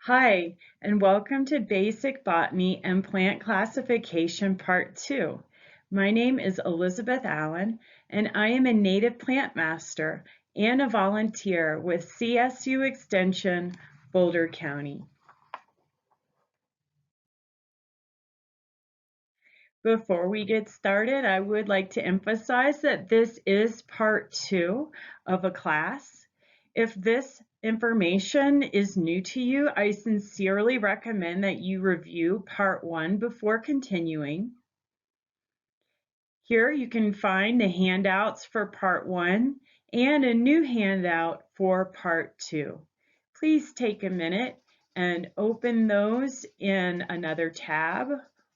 Hi, and welcome to Basic Botany and Plant Classification Part 2. My name is Elizabeth Allen, and I am a native plant master and a volunteer with CSU Extension, Boulder County. Before we get started, I would like to emphasize that this is Part 2 of a class. If this information is new to you, I sincerely recommend that you review Part 1 before continuing. Here you can find the handouts for Part 1 and a new handout for Part 2. Please take a minute and open those in another tab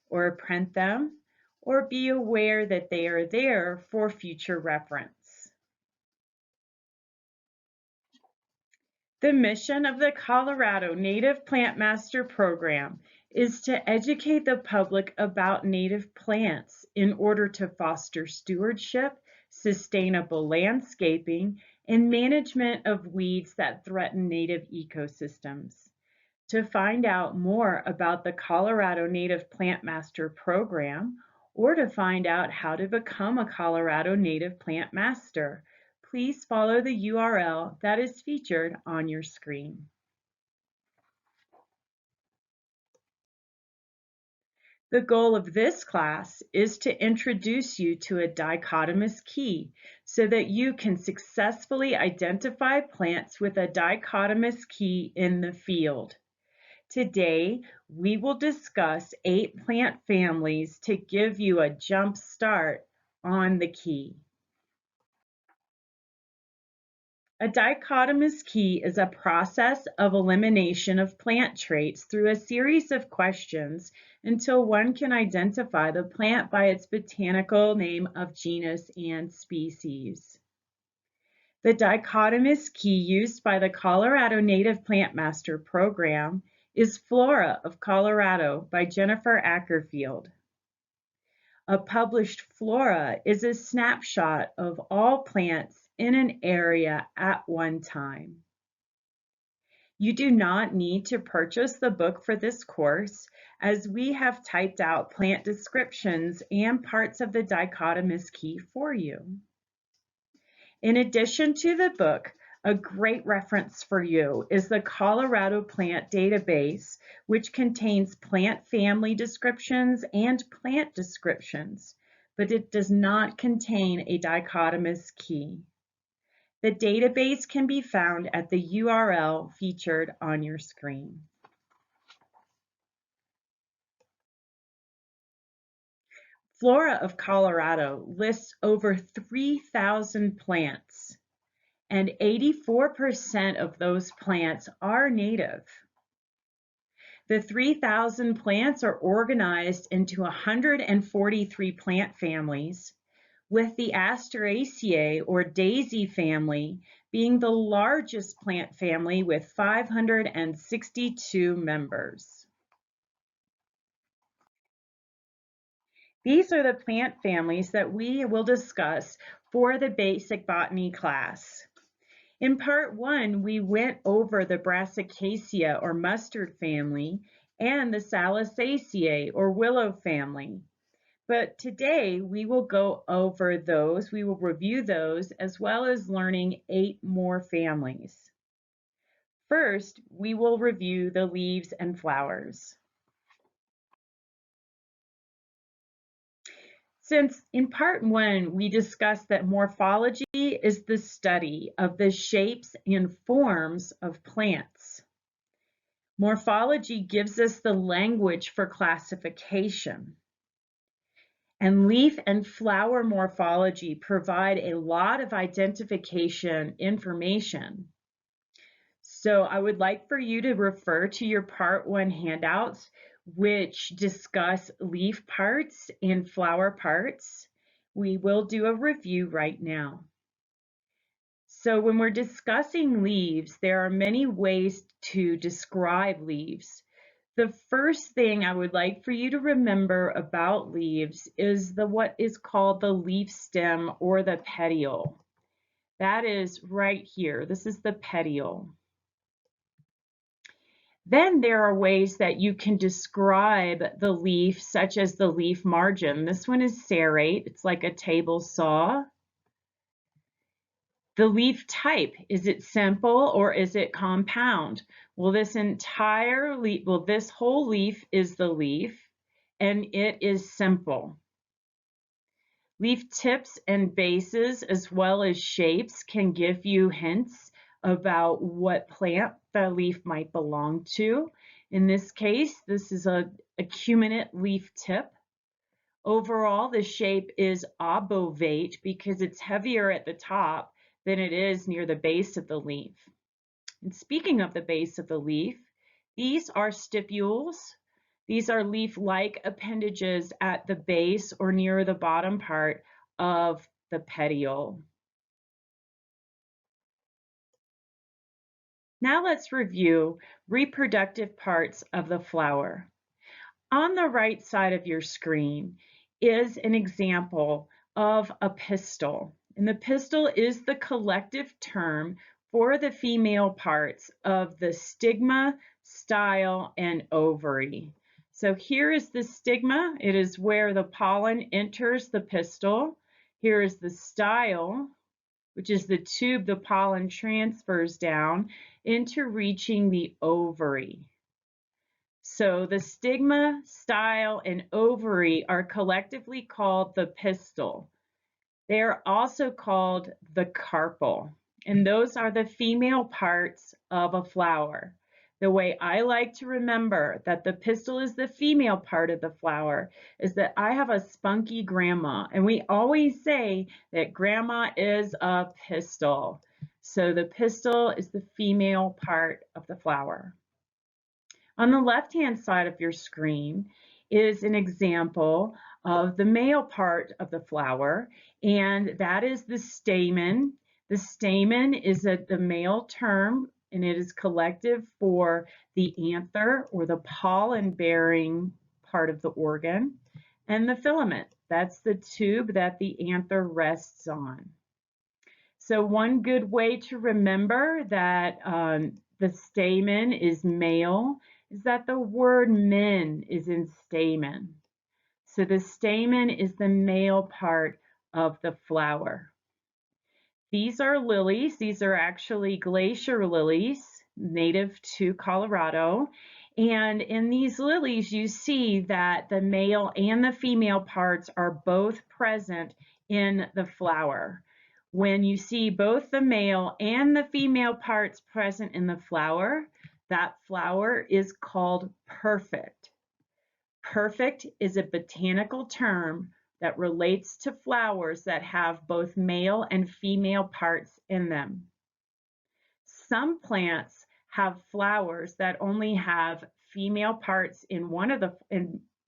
or print them, or be aware that they are there for future reference. The mission of the Colorado Native Plant Master Program is to educate the public about native plants in order to foster stewardship, sustainable landscaping, and management of weeds that threaten native ecosystems. To find out more about the Colorado Native Plant Master Program, or to find out how to become a Colorado Native Plant Master, please follow the URL that is featured on your screen. The goal of this class is to introduce you to a dichotomous key so that you can successfully identify plants with a dichotomous key in the field. Today, we will discuss 8 plant families to give you a jump start on the key. A dichotomous key is a process of elimination of plant traits through a series of questions until one can identify the plant by its botanical name of genus and species. The dichotomous key used by the Colorado Native Plant Master Program is Flora of Colorado by Jennifer Ackerfield. A published flora is a snapshot of all plants in an area at one time. You do not need to purchase the book for this course, as we have typed out plant descriptions and parts of the dichotomous key for you. In addition to the book, a great reference for you is the Colorado Plant Database, which contains plant family descriptions and plant descriptions, but it does not contain a dichotomous key. The database can be found at the URL featured on your screen. Flora of Colorado lists over 3,000 plants, and 84% of those plants are native. The 3,000 plants are organized into 143 plant families, with the Asteraceae or daisy family being the largest plant family with 562 members. These are the plant families that we will discuss for the basic botany class. In part 1, we went over the Brassicaceae or mustard family and the Salicaceae or willow family. But today we will go over those, we will review those, as well as learning 8 more families. First, we will review the leaves and flowers. Since in part 1 we discussed that morphology is the study of the shapes and forms of plants. Morphology gives us the language for classification. And leaf and flower morphology provide a lot of identification information. So I would like for you to refer to your part 1 handouts, which discuss leaf parts and flower parts. We will do a review right now. So when we're discussing leaves, there are many ways to describe leaves. The first thing I would like for you to remember about leaves is what is called the leaf stem or the petiole. That is right here. This is the petiole. Then there are ways that you can describe the leaf, such as the leaf margin. This one is serrate. It's like a table saw. The leaf type, is it simple or is it compound? Well, this whole leaf is the leaf, and it is simple. Leaf tips and bases, as well as shapes, can give you hints about what plant the leaf might belong to. In this case, this is a acuminate leaf tip. Overall, the shape is obovate because it's heavier at the top than it is near the base of the leaf. And speaking of the base of the leaf, these are stipules. These are leaf-like appendages at the base or near the bottom part of the petiole. Now let's review reproductive parts of the flower. On the right side of your screen is an example of a pistil. And the pistil is the collective term for the female parts of the stigma, style, and ovary. So here is the stigma. It is where the pollen enters the pistil. Here is the style, which is the tube the pollen transfers down into reaching the ovary. So the stigma, style, and ovary are collectively called the pistil. They are also called the carpel, and those are the female parts of a flower. The way I like to remember that the pistil is the female part of the flower is that I have a spunky grandma, and we always say that grandma is a pistil. So the pistil is the female part of the flower. On the left-hand side of your screen is an example of the male part of the flower, and that is the stamen. The stamen is the male term, and it is collective for the anther or the pollen-bearing part of the organ, and the filament. That's the tube that the anther rests on. So one good way to remember that the stamen is male is that the word men is in stamen. So the stamen is the male part of the flower. These are lilies. These are actually glacier lilies, native to Colorado. And in these lilies, you see that the male and the female parts are both present in the flower. When you see both the male and the female parts present in the flower, that flower is called perfect. Perfect is a botanical term that relates to flowers that have both male and female parts in them. Some plants have flowers that only have female parts in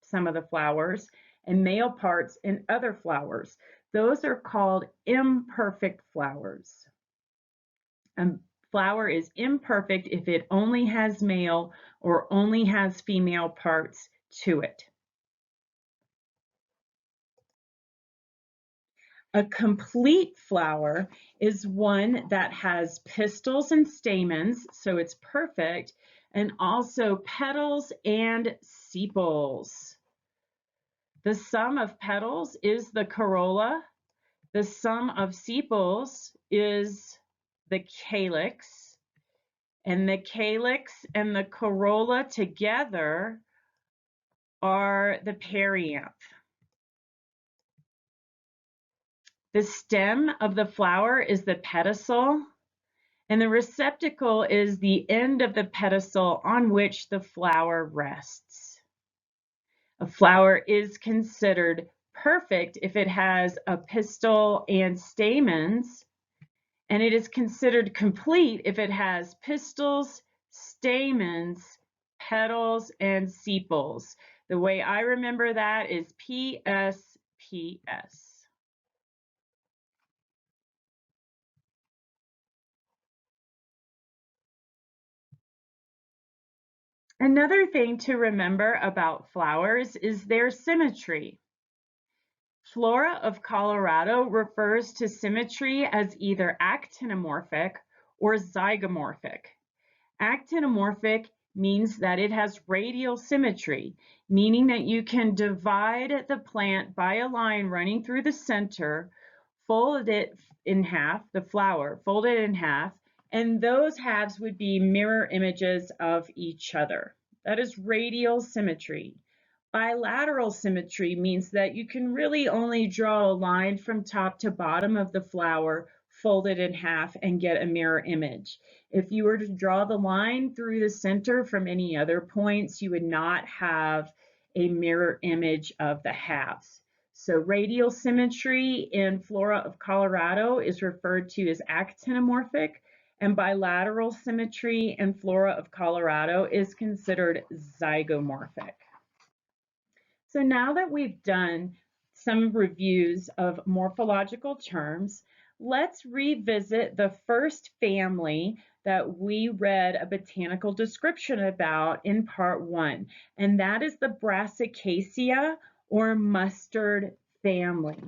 some of the flowers and male parts in other flowers. Those are called imperfect flowers. A flower is imperfect if it only has male or only has female parts to it. A complete flower is one that has pistils and stamens, so it's perfect, and also petals and sepals. The sum of petals is the corolla. The sum of sepals is the calyx. And the calyx and the corolla together are the perianth. The stem of the flower is the pedicel, and the receptacle is the end of the pedicel on which the flower rests. A flower is considered perfect if it has a pistil and stamens, and it is considered complete if it has pistils, stamens, petals, and sepals. The way I remember that is PSPS. Another thing to remember about flowers is their symmetry. Flora of Colorado refers to symmetry as either actinomorphic or zygomorphic. Actinomorphic means that it has radial symmetry, meaning that you can divide the plant by a line running through the center, fold it in half, the flower, fold it in half, and those halves would be mirror images of each other. That is radial symmetry. Bilateral symmetry means that you can really only draw a line from top to bottom of the flower, fold it in half, and get a mirror image. If you were to draw the line through the center from any other points, you would not have a mirror image of the halves. So radial symmetry in Flora of Colorado is referred to as actinomorphic, and bilateral symmetry in Flora of Colorado is considered zygomorphic. So now that we've done some reviews of morphological terms, let's revisit the first family that we read a botanical description about in part 1, and that is the Brassicaceae or mustard family.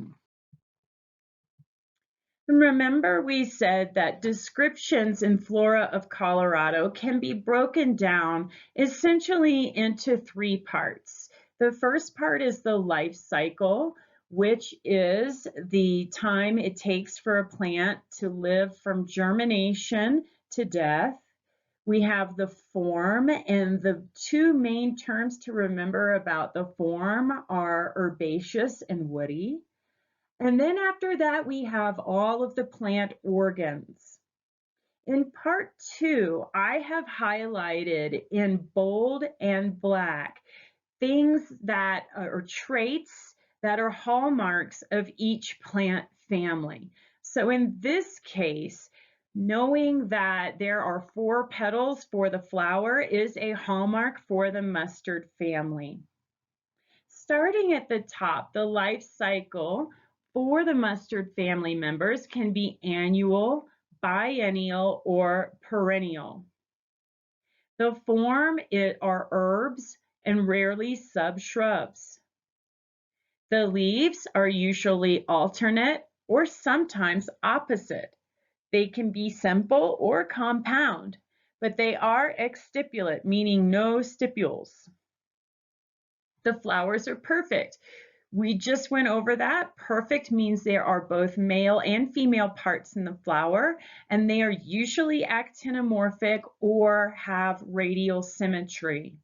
Remember, we said that descriptions in Flora of Colorado can be broken down essentially into 3 parts. The first part is the life cycle, which is the time it takes for a plant to live from germination to death. We have the form, and the 2 main terms to remember about the form are herbaceous and woody. And then after that, we have all of the plant organs. In part 2, I have highlighted in bold and black things that are traits that are hallmarks of each plant family. So in this case, knowing that there are 4 petals for the flower is a hallmark for the mustard family. Starting at the top, the life cycle for the mustard family members can be annual, biennial, or perennial. The form are herbs and rarely subshrubs. The leaves are usually alternate or sometimes opposite. They can be simple or compound, but they are exstipulate, meaning no stipules. The flowers are perfect. We just went over that. Perfect means there are both male and female parts in the flower, and they are usually actinomorphic or have radial symmetry.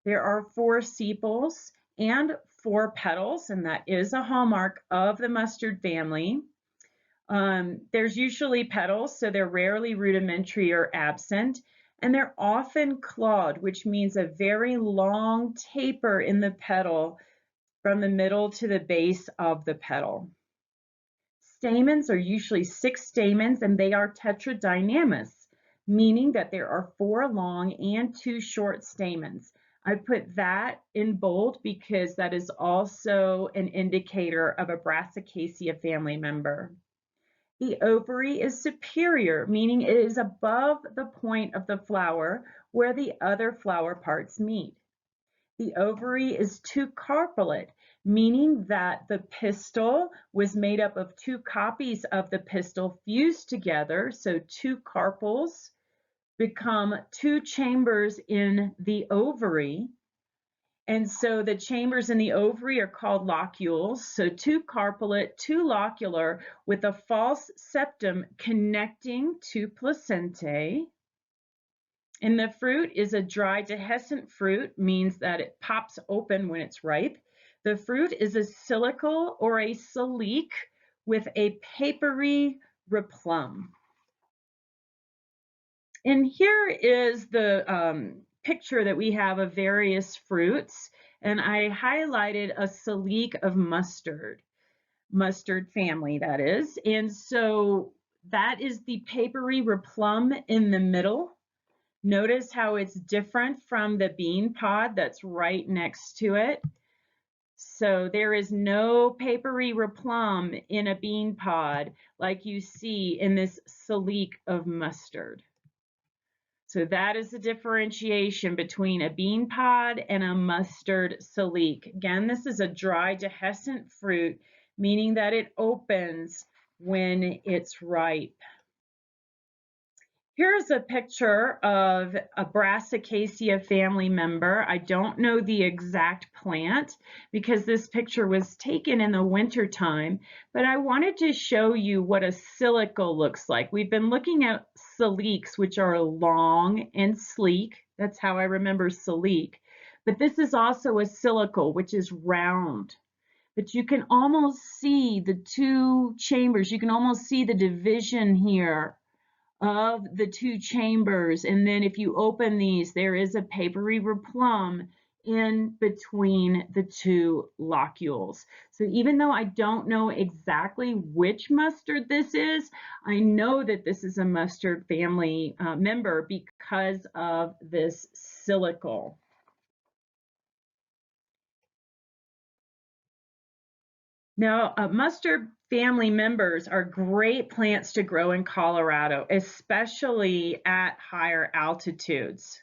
There are 4 sepals and 4 petals, and that is a hallmark of the mustard family. There's usually petals, so they're rarely rudimentary or absent, and they're often clawed, which means a very long taper in the petal from the middle to the base of the petal. Stamens are usually 6 stamens, and they are tetradynamous, meaning that there are 4 long and 2 short stamens. I put that in bold because that is also an indicator of a Brassicaceae family member. The ovary is superior, meaning it is above the point of the flower where the other flower parts meet. The ovary is 2 carpellate, meaning that the pistil was made up of 2 copies of the pistil fused together, so 2 carpels become 2 chambers in the ovary. And so the chambers in the ovary are called locules, so 2 carpellate, 2 locular, with a false septum connecting to placentae. And the fruit is a dry dehiscent fruit, means that it pops open when it's ripe. The fruit is a silicle or a silique with a papery replum. And here is the picture that we have of various fruits, and I highlighted a silique of mustard family, that is. And so that is the papery replum in the middle. Notice how it's different from the bean pod that's right next to it. So there is no papery replum in a bean pod like you see in this silique of mustard. So that is the differentiation between a bean pod and a mustard silique. Again, this is a dry dehiscent fruit, meaning that it opens when it's ripe. Here's a picture of a Brassicaceae family member. I don't know the exact plant because this picture was taken in the winter time, but I wanted to show you what a silicle looks like. We've been looking at siliques, which are long and sleek. That's how I remember silique. But this is also a silicle, which is round. But you can almost see the two chambers. You can almost see the division here of the two chambers. And then if you open these, there is a papery plum in between the two locules. So even though I don't know exactly which mustard this is, I know that this is a mustard family member because of this silicle. Now, mustard family members are great plants to grow in Colorado, especially at higher altitudes.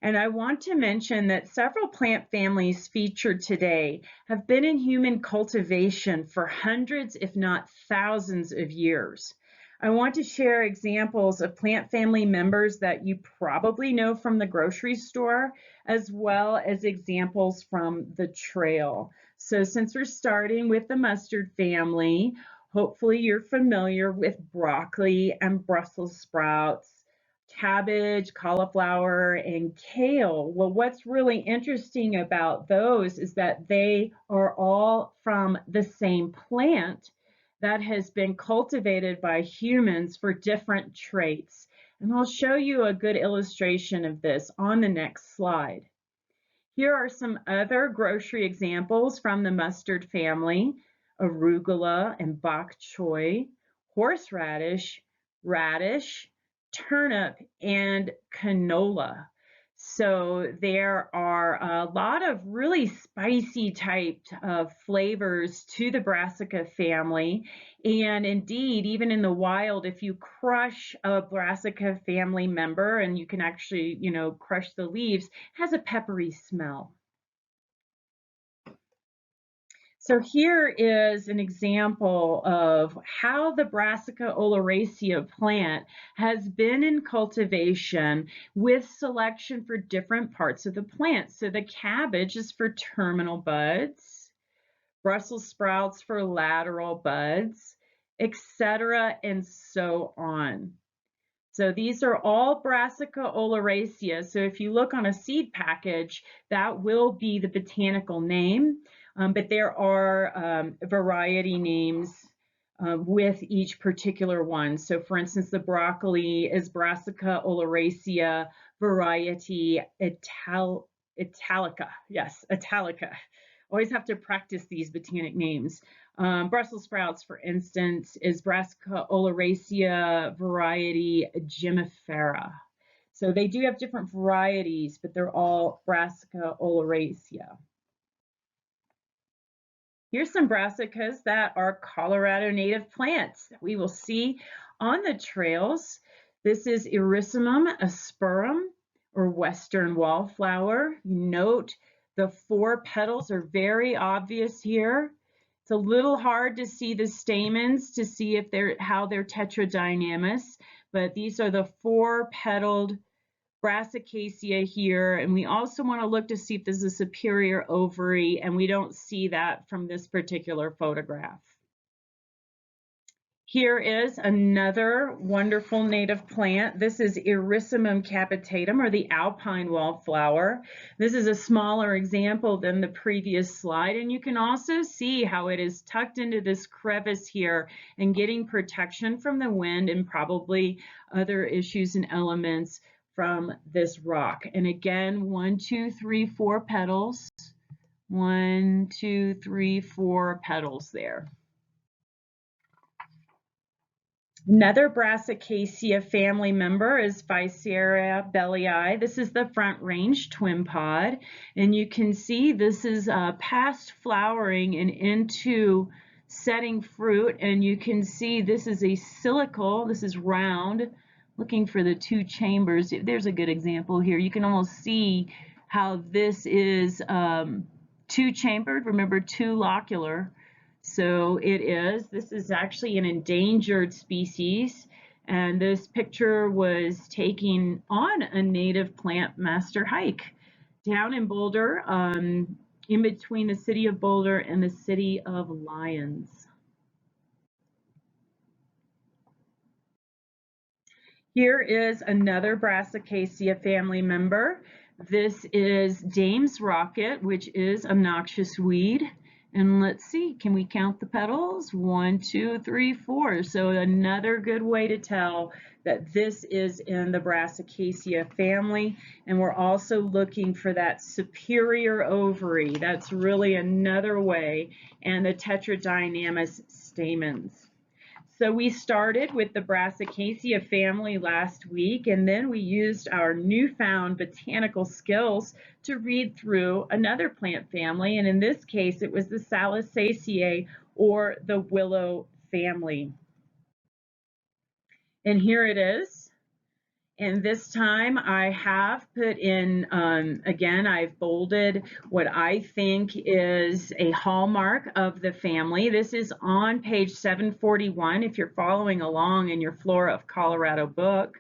And I want to mention that several plant families featured today have been in human cultivation for hundreds, if not thousands of years. I want to share examples of plant family members that you probably know from the grocery store, as well as examples from the trail. So since we're starting with the mustard family, hopefully you're familiar with broccoli and Brussels sprouts, cabbage, cauliflower, and kale. Well, what's really interesting about those is that they are all from the same plant that has been cultivated by humans for different traits. And I'll show you a good illustration of this on the next slide. Here are some other grocery examples from the mustard family: arugula and bok choy, horseradish, radish, turnip, and canola. So there are a lot of really spicy type of flavors to the brassica family. And indeed, even in the wild, if you crush a brassica family member, and you can actually, crush the leaves, it has a peppery smell. So here is an example of how the Brassica oleracea plant has been in cultivation with selection for different parts of the plant. So the cabbage is for terminal buds, Brussels sprouts for lateral buds, etc., and so on. So these are all Brassica oleracea. So if you look on a seed package, that will be the botanical name, but there are variety names with each particular one. So for instance, the broccoli is Brassica oleracea variety italica. Yes, italica. Always have to practice these botanic names. Brussels sprouts, for instance, is Brassica oleracea variety gemifera. So they do have different varieties, but they're all Brassica oleracea. Here's some brassicas that are Colorado native plants that we will see on the trails. This is Erysimum asperum, or western wallflower. Note the 4 petals are very obvious here. It's a little hard to see the stamens to see if how they're tetradynamous, but these are the 4-petaled Brassicaceae here, and we also want to look to see if there's a superior ovary, and we don't see that from this particular photograph. Here is another wonderful native plant. This is Erysimum capitatum, or the alpine wallflower. This is a smaller example than the previous slide, and you can also see how it is tucked into this crevice here and getting protection from the wind and probably other issues and elements from this rock. And again, 1, 2, 3, 4 petals. 1, 2, 3, 4 petals there. Another Brassicaceae family member is Physaria bellii. This is the front range twin pod, and you can see this is past flowering and into setting fruit, and you can see this is a silicle. This is round, looking for the 2 chambers. There's a good example here. You can almost see how this is 2-chambered, remember 2 locular. So this is actually an endangered species, And this picture was taken on a native plant master hike down in Boulder, in between the city of Boulder and the city of Lyons. Here is another Brassicaceae family member. This is Dame's Rocket, which is a noxious weed. And let's see, can we count the petals? 1, 2, 3, 4. So another good way to tell that this is in the Brassicaceae family. And we're also looking for that superior ovary. That's really another way. And the tetradynamous stamens. So we started with the Brassicaceae family last week, and then we used our newfound botanical skills to read through another plant family, and in this case it was the Salicaceae, or the willow family. And here it is. And this time I have put in, again, I've bolded what I think is a hallmark of the family. This is on page 741 if you're following along in your Flora of Colorado book.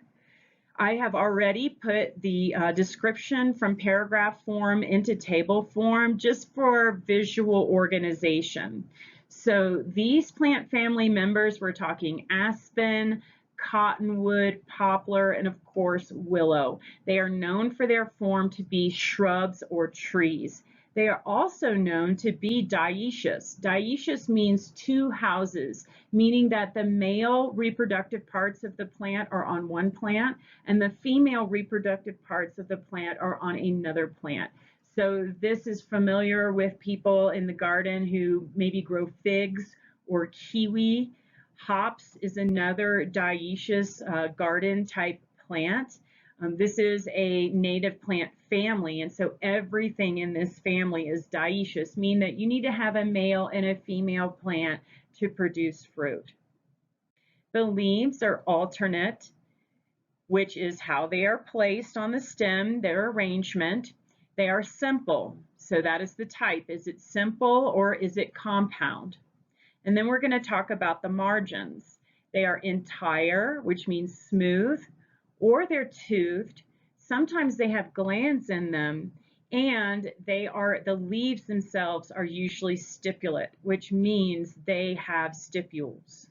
I have already put the description from paragraph form into table form just for visual organization. So these plant family members, we're talking aspen, cottonwood, poplar, and of course willow. They are known for their form to be shrubs or trees. They are also known to be dioecious. Dioecious means two houses, meaning that the male reproductive parts of the plant are on one plant and the female reproductive parts of the plant are on another plant. So this is familiar with people in the garden who maybe grow figs or kiwi. Hops is another dioecious garden type plant. This is a native plant family, and so everything in this family is dioecious, meaning that you need to have a male and a female plant to produce fruit. The leaves are alternate, which is how they are placed on the stem, their arrangement. They are simple, so that is the type. Is it simple or is it compound? And then we're going to talk about the margins. They are entire, which means smooth, or they're toothed. Sometimes they have glands in them, and the leaves themselves are usually stipulate, which means they have stipules.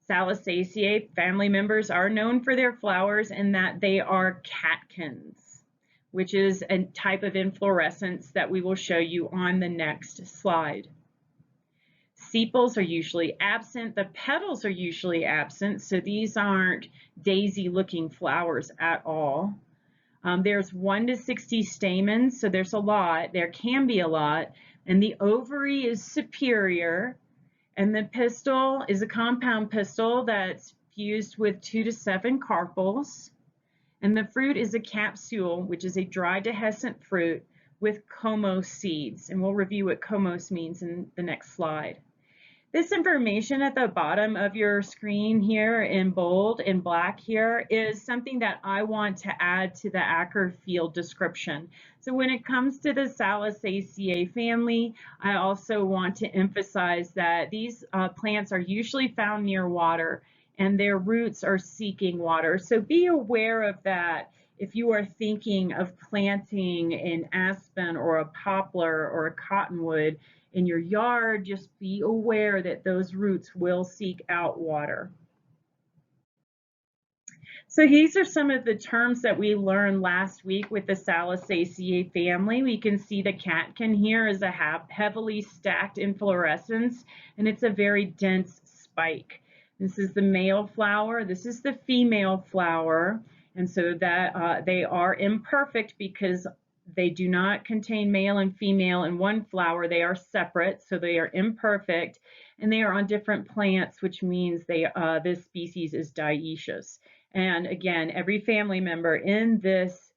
Salicaceae family members are known for their flowers and that they are catkins, which is a type of inflorescence that we will show you on the next slide. Sepals are usually absent. The petals are usually absent, so these aren't daisy-looking flowers at all. There's 1 to 60 stamens, so there's a lot. There can be a lot. And the ovary is superior, and the pistil is a compound pistil that's fused with 2 to 7 carpels. And the fruit is a capsule, which is a dry dehiscent fruit with comos seeds. And we'll review what comos means in the next slide. This information at the bottom of your screen here in bold and black here is something that I want to add to the Acker field description. So when it comes to the Salicaceae family, I also want to emphasize that these plants are usually found near water and their roots are seeking water. So be aware of that if you are thinking of planting an aspen or a poplar or a cottonwood in your yard. Just be aware that those roots will seek out water. So these are some of the terms that we learned last week with the Salicaceae family. We can see the catkin here is a heavily stacked inflorescence, and it's a very dense spike. This is the male flower. This is the female flower. And so that they are imperfect because they do not contain male and female in one flower. They are separate, so they are imperfect, and they are on different plants, which means this species is dioecious. And again, every family member in this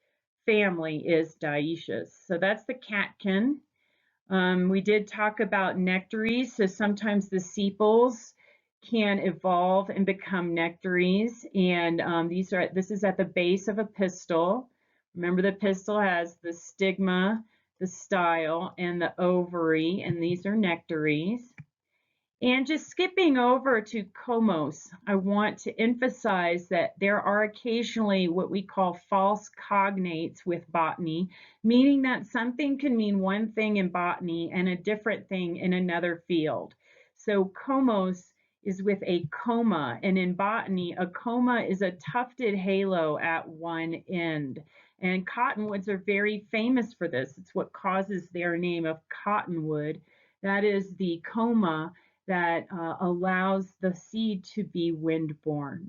family is dioecious. So that's the catkin. We did talk about nectaries, so sometimes the sepals can evolve and become nectaries, and this is at the base of a pistil. Remember, the pistil has the stigma, the style, and the ovary, and these are nectaries. And just skipping over to comos, I want to emphasize that there are occasionally what we call false cognates with botany, meaning that something can mean one thing in botany and a different thing in another field. So comos is with a coma, and in botany, a coma is a tufted halo at one end. And cottonwoods are very famous for this. It's what causes their name of cottonwood. That is the coma that allows the seed to be windborne.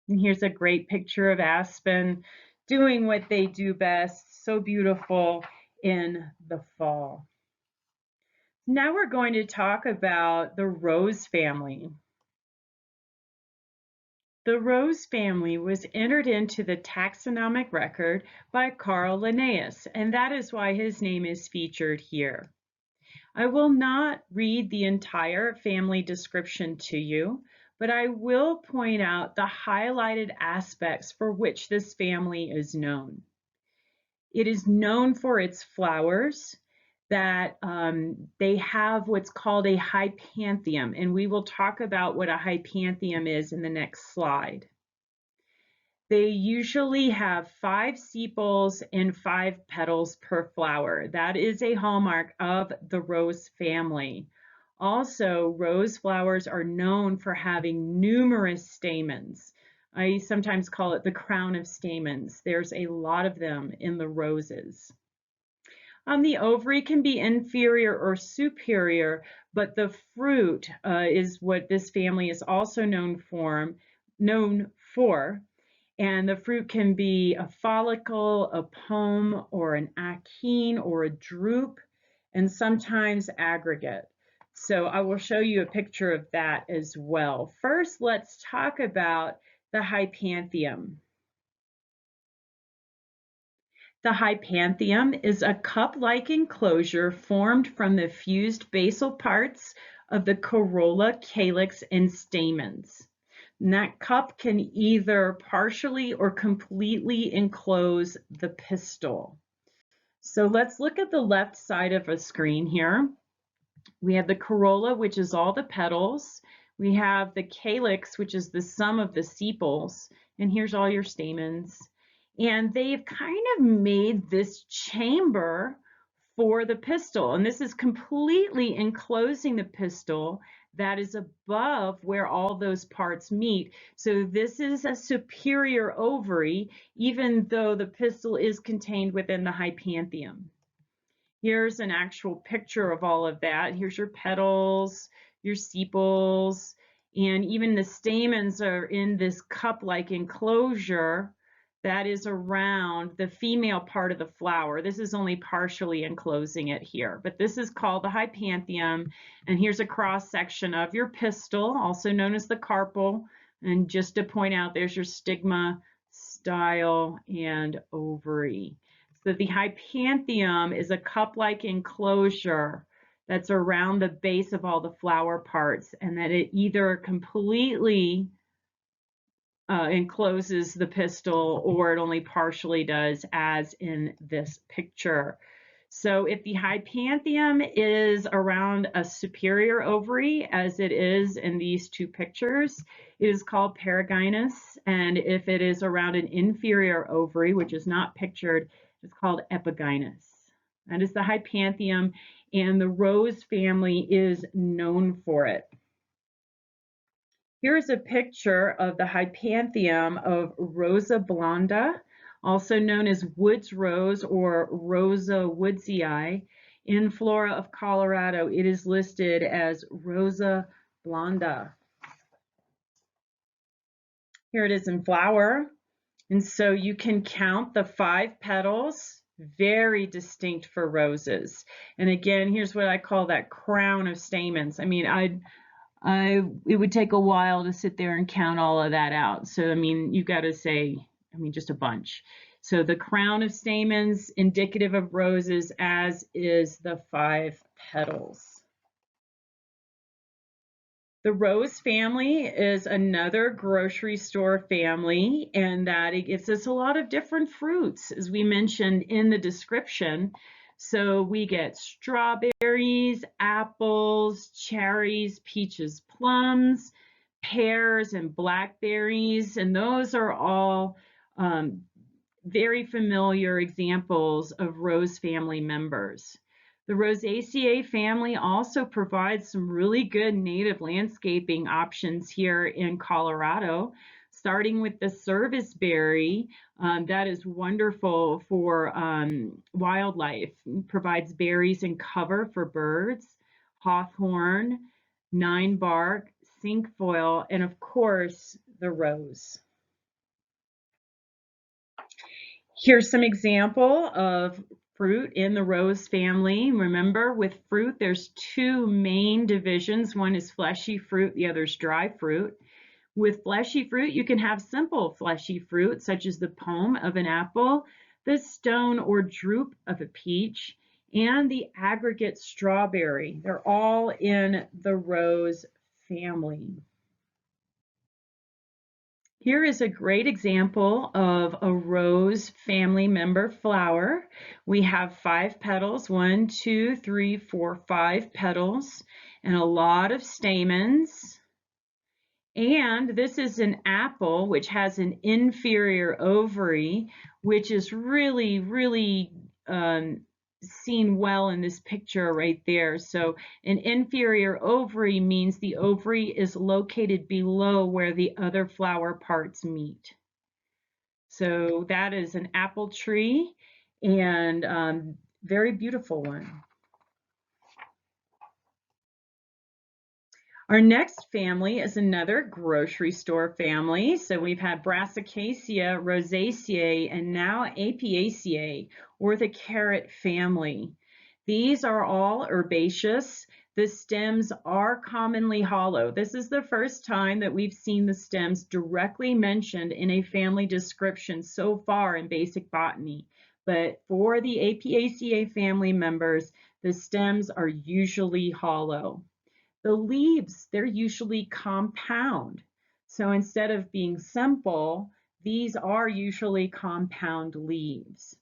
And here's a great picture of aspen doing what they do best, so beautiful in the fall. Now we're going to talk about the rose family. The rose family was entered into the taxonomic record by Carl Linnaeus, and that is why his name is featured here. I will not read the entire family description to you, but I will point out the highlighted aspects for which this family is known. It is known for its flowers, that they have what's called a hypanthium, and we will talk about what a hypanthium is in the next slide. They usually have 5 sepals and 5 petals per flower. That is a hallmark of the rose family. Also, rose flowers are known for having numerous stamens. I sometimes call it the crown of stamens. There's a lot of them in the roses. The ovary can be inferior or superior, but the fruit is what this family is also known for. And the fruit can be a follicle, a pome, or an achene, or a drupe, and sometimes aggregate. So I will show you a picture of that as well. First, let's talk about the hypanthium. The hypanthium is a cup-like enclosure formed from the fused basal parts of the corolla, calyx, and stamens. And that cup can either partially or completely enclose the pistil. So let's look at the left side of a screen here. We have the corolla, which is all the petals. We have the calyx, which is the sum of the sepals. And here's all your stamens. And they've kind of made this chamber for the pistil. And this is completely enclosing the pistil that is above where all those parts meet. So this is a superior ovary, even though the pistil is contained within the hypanthium. Here's an actual picture of all of that. Here's your petals, your sepals, and even the stamens are in this cup-like enclosure that is around the female part of the flower. This is only partially enclosing it here, but this is called the hypanthium. And here's a cross section of your pistil, also known as the carpel. And just to point out, there's your stigma, style, and ovary. So the hypanthium is a cup-like enclosure that's around the base of all the flower parts, and that it either completely encloses the pistil or it only partially does, as in this picture. So if the hypanthium is around a superior ovary, as it is in these two pictures, it is called perigynous. And if it is around an inferior ovary, which is not pictured, it's called epigynous. That is the hypanthium, and the rose family is known for it. Here's a picture of the hypanthium of Rosa blonda, also known as woods rose or Rosa woodsii. In Flora of Colorado, it is listed as Rosa blonda. Here it is in flower. And so you can count the 5 petals, very distinct for roses. And again, here's what I call that crown of stamens. I mean, it would take a while to sit there and count all of that out. So, I mean, you've got to say, just a bunch. So the crown of stamens, indicative of roses, as is the 5 petals. The rose family is another grocery store family, and that it gives us a lot of different fruits, as we mentioned in the description. So we get strawberries, apples, cherries, peaches, plums, pears, and blackberries, and those are all um, very familiar examples of rose family members. The Rosaceae family also provides some really good native landscaping options here in Colorado, starting with the serviceberry. That is wonderful for wildlife. It provides berries and cover for birds, hawthorn, ninebark, cinquefoil, and of course, the rose. Here's some example of fruit in the rose family. Remember, with fruit, there's two main divisions. One is fleshy fruit, the other is dry fruit. With fleshy fruit, you can have simple fleshy fruit, such as the pome of an apple, the stone or drupe of a peach, and the aggregate strawberry. They're all in the rose family. Here is a great example of a rose family member flower. We have 5 petals, 1, 2, 3, 4, 5 petals, and a lot of stamens. And this is an apple which has an inferior ovary, which is really seen well in this picture right there. So an inferior ovary means the ovary is located below where the other flower parts meet. So that is an apple tree, and very beautiful one. Our next family is another grocery store family. So we've had Brassicaceae, Rosaceae, and now Apiaceae, or the carrot family. These are all herbaceous. The stems are commonly hollow. This is the first time that we've seen the stems directly mentioned in a family description so far in basic botany. But for the Apiaceae family members, the stems are usually hollow. The leaves, they're usually compound. So instead of being simple, these are usually compound leaves.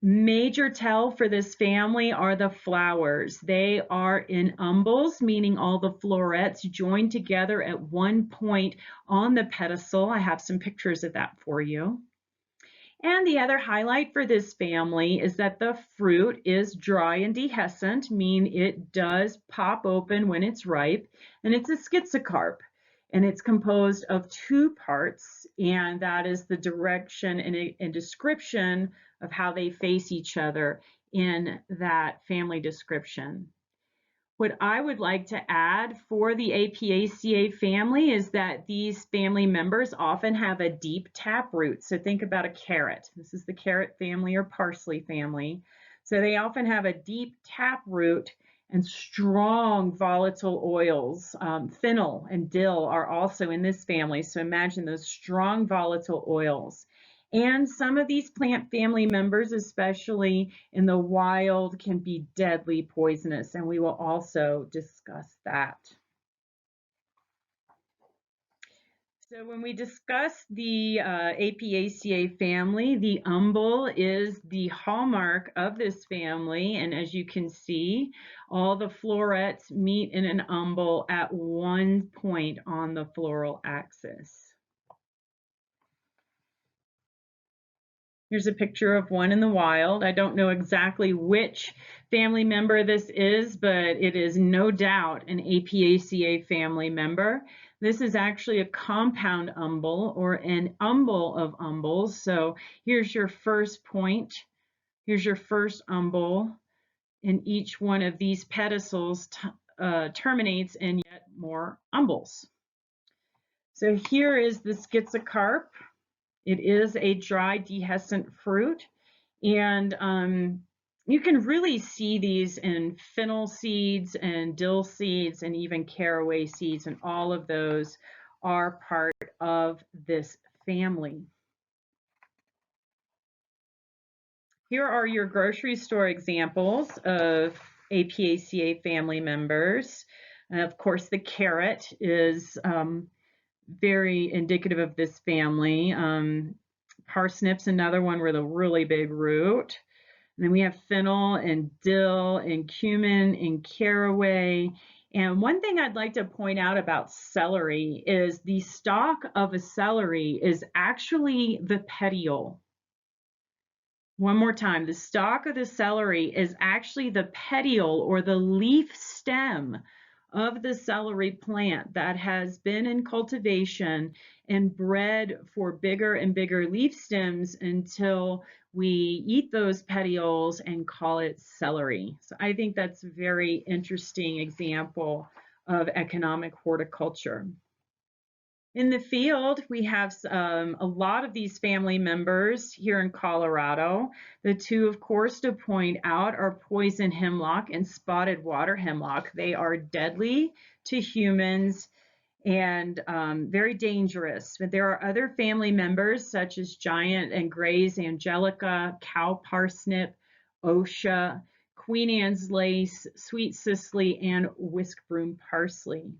Major tell for this family are the flowers. They are in umbels, meaning all the florets join together at one point on the pedicel. I have some pictures of that for you. And the other highlight for this family is that the fruit is dry and dehiscent, meaning it does pop open when it's ripe, and it's a schizocarp. And it's composed of 2 parts, and that is the direction and description of how they face each other in that family description. What I would like to add for the Apiaceae family is that these family members often have a deep taproot. So think about a carrot. This is the carrot family or parsley family. So they often have a deep taproot and strong volatile oils. Fennel and dill are also in this family. So imagine those strong volatile oils. And some of these plant family members, especially in the wild, can be deadly poisonous, and we will also discuss that. So when we discuss the Apiaceae family, the umbel is the hallmark of this family, and as you can see, all the florets meet in an umbel at one point on the floral axis. Here's a picture of one in the wild. I don't know exactly which family member this is, but it is no doubt an Apiaceae family member. This is actually a compound umbel or an umbel of umbels. So here's your first point. Here's your first umbel, and each one of these pedicels terminates in yet more umbels. So here is the schizocarp. It is a dry dehiscent fruit, and you can really see these in fennel seeds and dill seeds and even caraway seeds, and all of those are part of this family. Here are your grocery store examples of Apiaceae family members. And of course, the carrot is very indicative of this family. Parsnips, another one with a really big root. And then we have fennel and dill and cumin and caraway. And one thing I'd like to point out about celery is the stalk of a celery is actually the petiole. One more time, the stalk of the celery is actually the petiole or the leaf stem of the celery plant that has been in cultivation and bred for bigger and bigger leaf stems until we eat those petioles and call it celery. So I think that's a very interesting example of economic horticulture. In the field, we have a lot of these family members here in Colorado. The two, of course, to point out are poison hemlock and spotted water hemlock. They are deadly to humans and very dangerous. But there are other family members such as giant and Gray's angelica, cow parsnip, osha, Queen Anne's lace, sweet cicely, and whiskbroom parsley.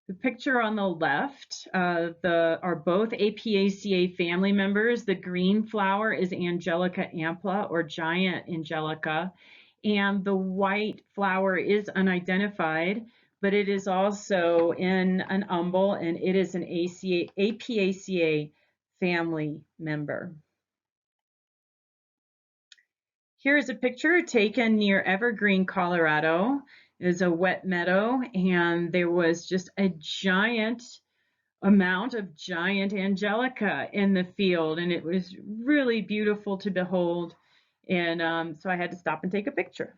The picture on the left are both Apiaceae family members. The green flower is Angelica ampla or giant angelica, and the white flower is unidentified, but it is also in an umbel, and it is an Apiaceae family member. Here's a picture taken near Evergreen, Colorado. It was a wet meadow, and there was just a giant amount of giant angelica in the field, and it was really beautiful to behold. And so I had to stop and take a picture.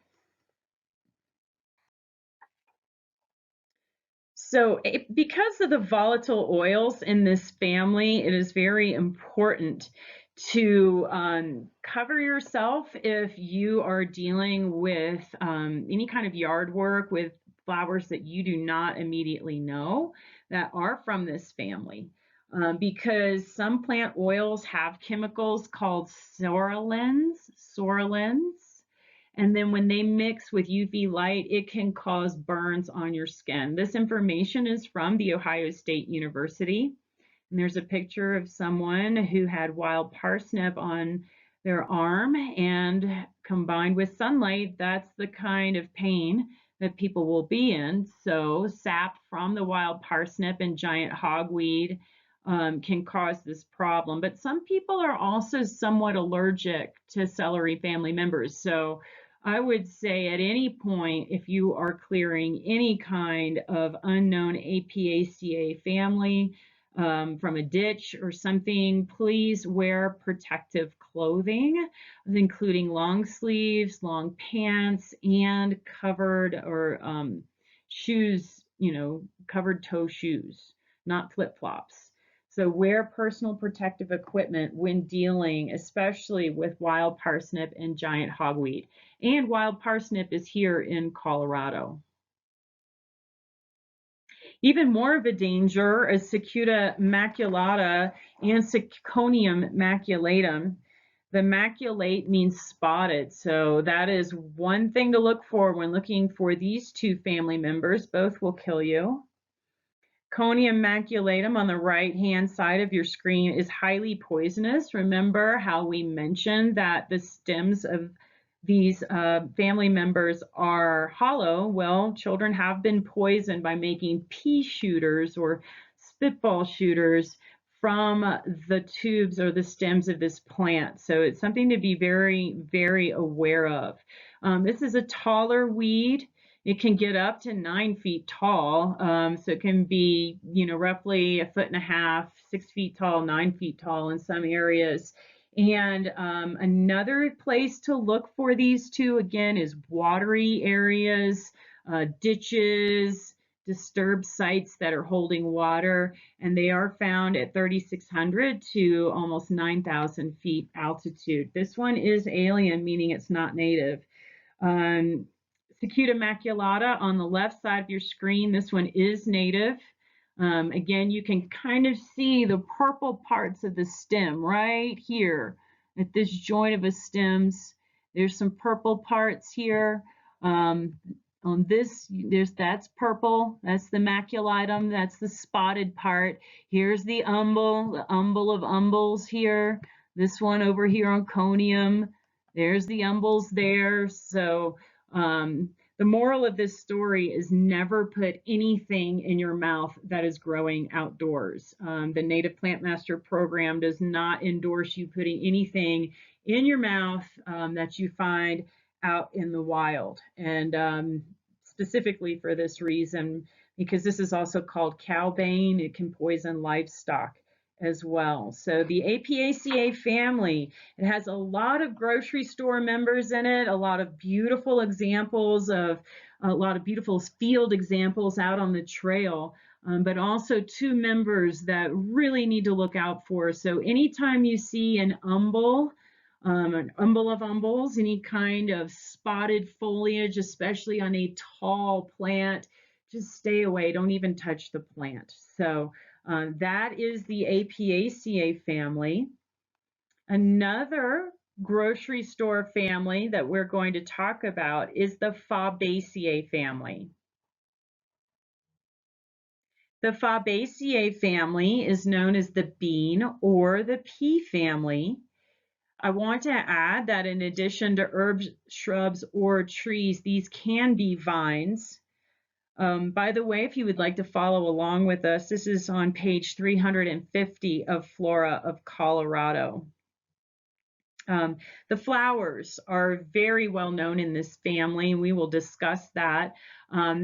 So because of the volatile oils in this family, it is very important to cover yourself if you are dealing with any kind of yard work with flowers that you do not immediately know that are from this family. Because some plant oils have chemicals called psoralens, and then when they mix with UV light, it can cause burns on your skin. This information is from The Ohio State University. And there's a picture of someone who had wild parsnip on their arm, and combined with sunlight, that's the kind of pain that people will be in. So sap from the wild parsnip and giant hogweed can cause this problem. But some people are also somewhat allergic to celery family members. So I would say at any point, if you are clearing any kind of unknown Apiaceae family from a ditch or something, please wear protective clothing, including long sleeves, long pants, and covered or shoes, covered toe shoes, not flip-flops. So wear personal protective equipment when dealing, especially with wild parsnip and giant hogweed. And wild parsnip is here in Colorado. Even more of a danger is Cicuta maculata and Ceconium maculatum. The maculate means spotted, so that is one thing to look for when looking for these two family members. Both will kill you. Conium maculatum on the right-hand side of your screen is highly poisonous. Remember how we mentioned that the stems of these family members are hollow? Well, children have been poisoned by making pea shooters or spitball shooters from the tubes or the stems of this plant. So it's something to be very, very aware of. This is a taller weed. It can get up to 9 feet tall, so it can be, roughly 1.5 feet, 6 feet tall, 9 feet tall in some areas. And another place to look for these two, again, is watery areas, ditches, disturbed sites that are holding water, and they are found at 3,600 to almost 9,000 feet altitude. This one is alien, meaning it's not native. Cicuta maculata on the left side of your screen. This one is native. Again, you can kind of see the purple parts of the stem right here at this joint of the stems. There's some purple parts here. On this, that's purple. That's the maculatum. That's the spotted part. Here's the umbel of umbels here. This one over here on conium. There's the umbels there. So the moral of this story is never put anything in your mouth that is growing outdoors. The Native Plant Master program does not endorse you putting anything in your mouth that you find out in the wild. And specifically for this reason, because this is also called cowbane, it can poison livestock as well. So the Apiaceae family, it has a lot of grocery store members in it, a lot of beautiful examples of a lot of beautiful field examples out on the trail, but also two members that really need to look out for. So anytime you see an umbel of umbels, any kind of spotted foliage, especially on a tall plant, just stay away. Don't even touch the plant. So that is the Apiaceae family. Another grocery store family that we're going to talk about is the Fabaceae family. The Fabaceae family is known as the bean or the pea family. I want to add that in addition to herbs, shrubs, or trees, these can be vines. By the way, if you would like to follow along with us, this is on page 350 of Flora of Colorado. The flowers are very well known in this family. We will discuss that.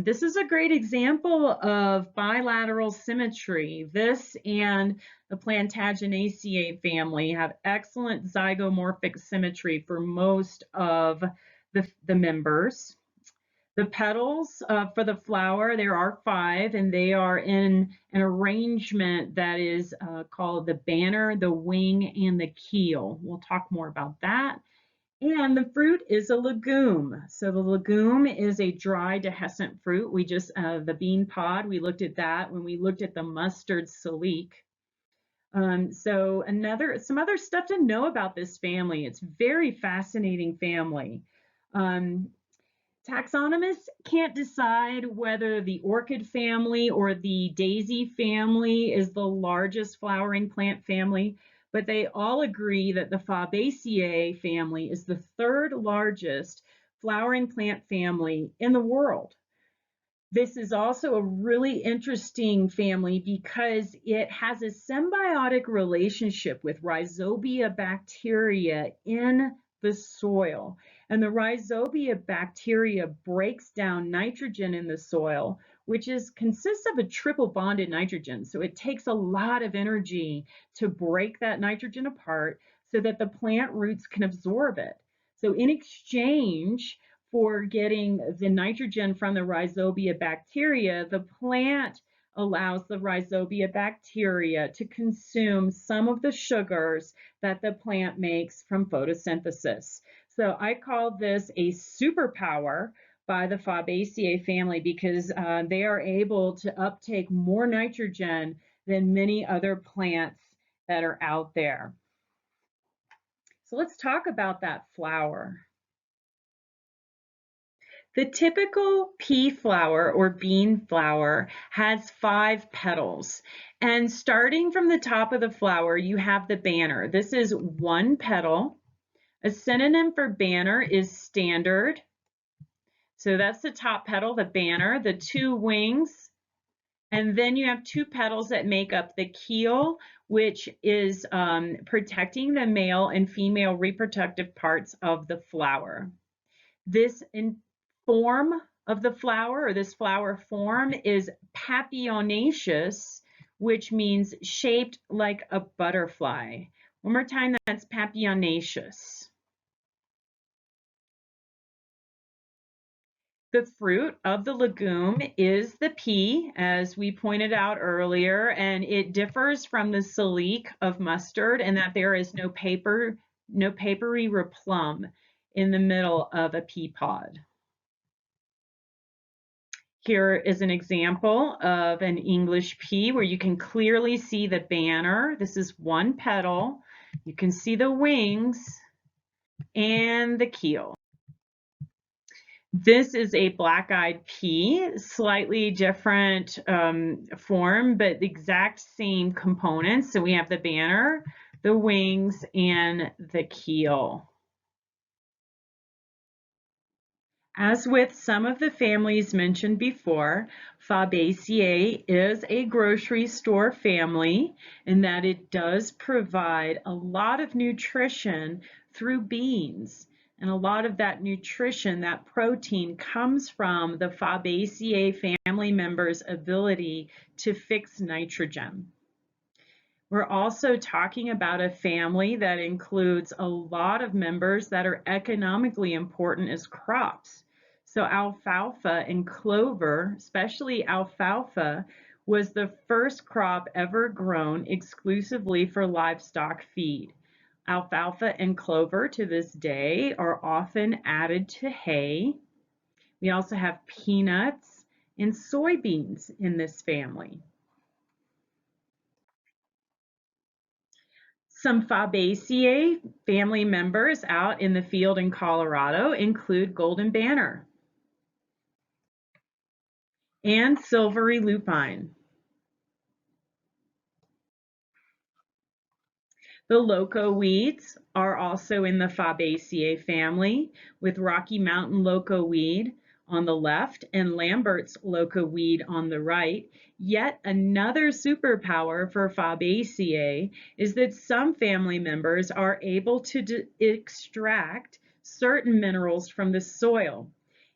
This is a great example of bilateral symmetry. This and the Plantaginaceae family have excellent zygomorphic symmetry for most of the members. The petals for the flower, there are 5, and they are in an arrangement that is called the banner, the wing, and the keel. We'll talk more about that. And the fruit is a legume. So the legume is a dry dehiscent fruit. We just, the bean pod, we looked at that when we looked at the mustard salique. So some other stuff to know about this family. It's a very fascinating family. Taxonomists can't decide whether the orchid family or the daisy family is the largest flowering plant family, but they all agree that the Fabaceae family is the 3rd largest flowering plant family in the world. This is also a really interesting family because it has a symbiotic relationship with rhizobia bacteria in the soil. And the rhizobia bacteria breaks down nitrogen in the soil, which consists of a triple bonded nitrogen. So it takes a lot of energy to break that nitrogen apart so that the plant roots can absorb it. So in exchange for getting the nitrogen from the rhizobia bacteria, the plant allows the rhizobia bacteria to consume some of the sugars that the plant makes from photosynthesis. So I call this a superpower by the Fabaceae family because they are able to uptake more nitrogen than many other plants that are out there. So let's talk about that flower. The typical pea flower or bean flower has 5 petals. And starting from the top of the flower, you have the banner. This is 1 petal. A synonym for banner is standard. So that's the top petal, the banner, the 2 wings. And then you have 2 petals that make up the keel, which is protecting the male and female reproductive parts of the flower. This form of the flower, or this flower form, is papillonaceous, which means shaped like a butterfly. One more time, that's papillonaceous. The fruit of the legume is the pea, as we pointed out earlier, and it differs from the salique of mustard in that there is no papery replum in the middle of a pea pod. Here is an example of an English pea where you can clearly see the banner. This is 1 petal. You can see the wings and the keel. This is a black-eyed pea, slightly different form, but the exact same components. So we have the banner, the wings, and the keel. As with some of the families mentioned before, Fabaceae is a grocery store family in that it does provide a lot of nutrition through beans. And a lot of that nutrition, that protein, comes from the Fabaceae family members' ability to fix nitrogen. We're also talking about a family that includes a lot of members that are economically important as crops. So alfalfa and clover, especially alfalfa, was the first crop ever grown exclusively for livestock feed. Alfalfa and clover to this day are often added to hay. We also have peanuts and soybeans in this family. Some Fabaceae family members out in the field in Colorado include golden banner and silvery lupine. The loco weeds are also in the Fabaceae family, with Rocky Mountain loco weed on the left and Lambert's loco weed on the right. Yet another superpower for Fabaceae is that some family members are able to extract certain minerals from the soil.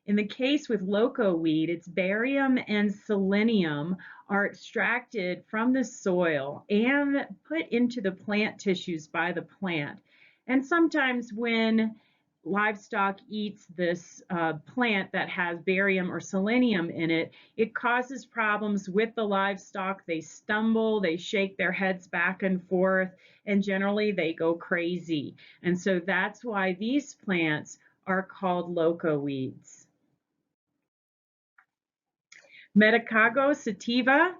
In the case with loco weed, its barium and selenium are extracted from the soil and put into the plant tissues by the plant. And sometimes when livestock eats this plant that has barium or selenium in it, it causes problems with the livestock. They stumble, they shake their heads back and forth, and generally they go crazy. And so that's why these plants are called loco weeds. Medicago sativa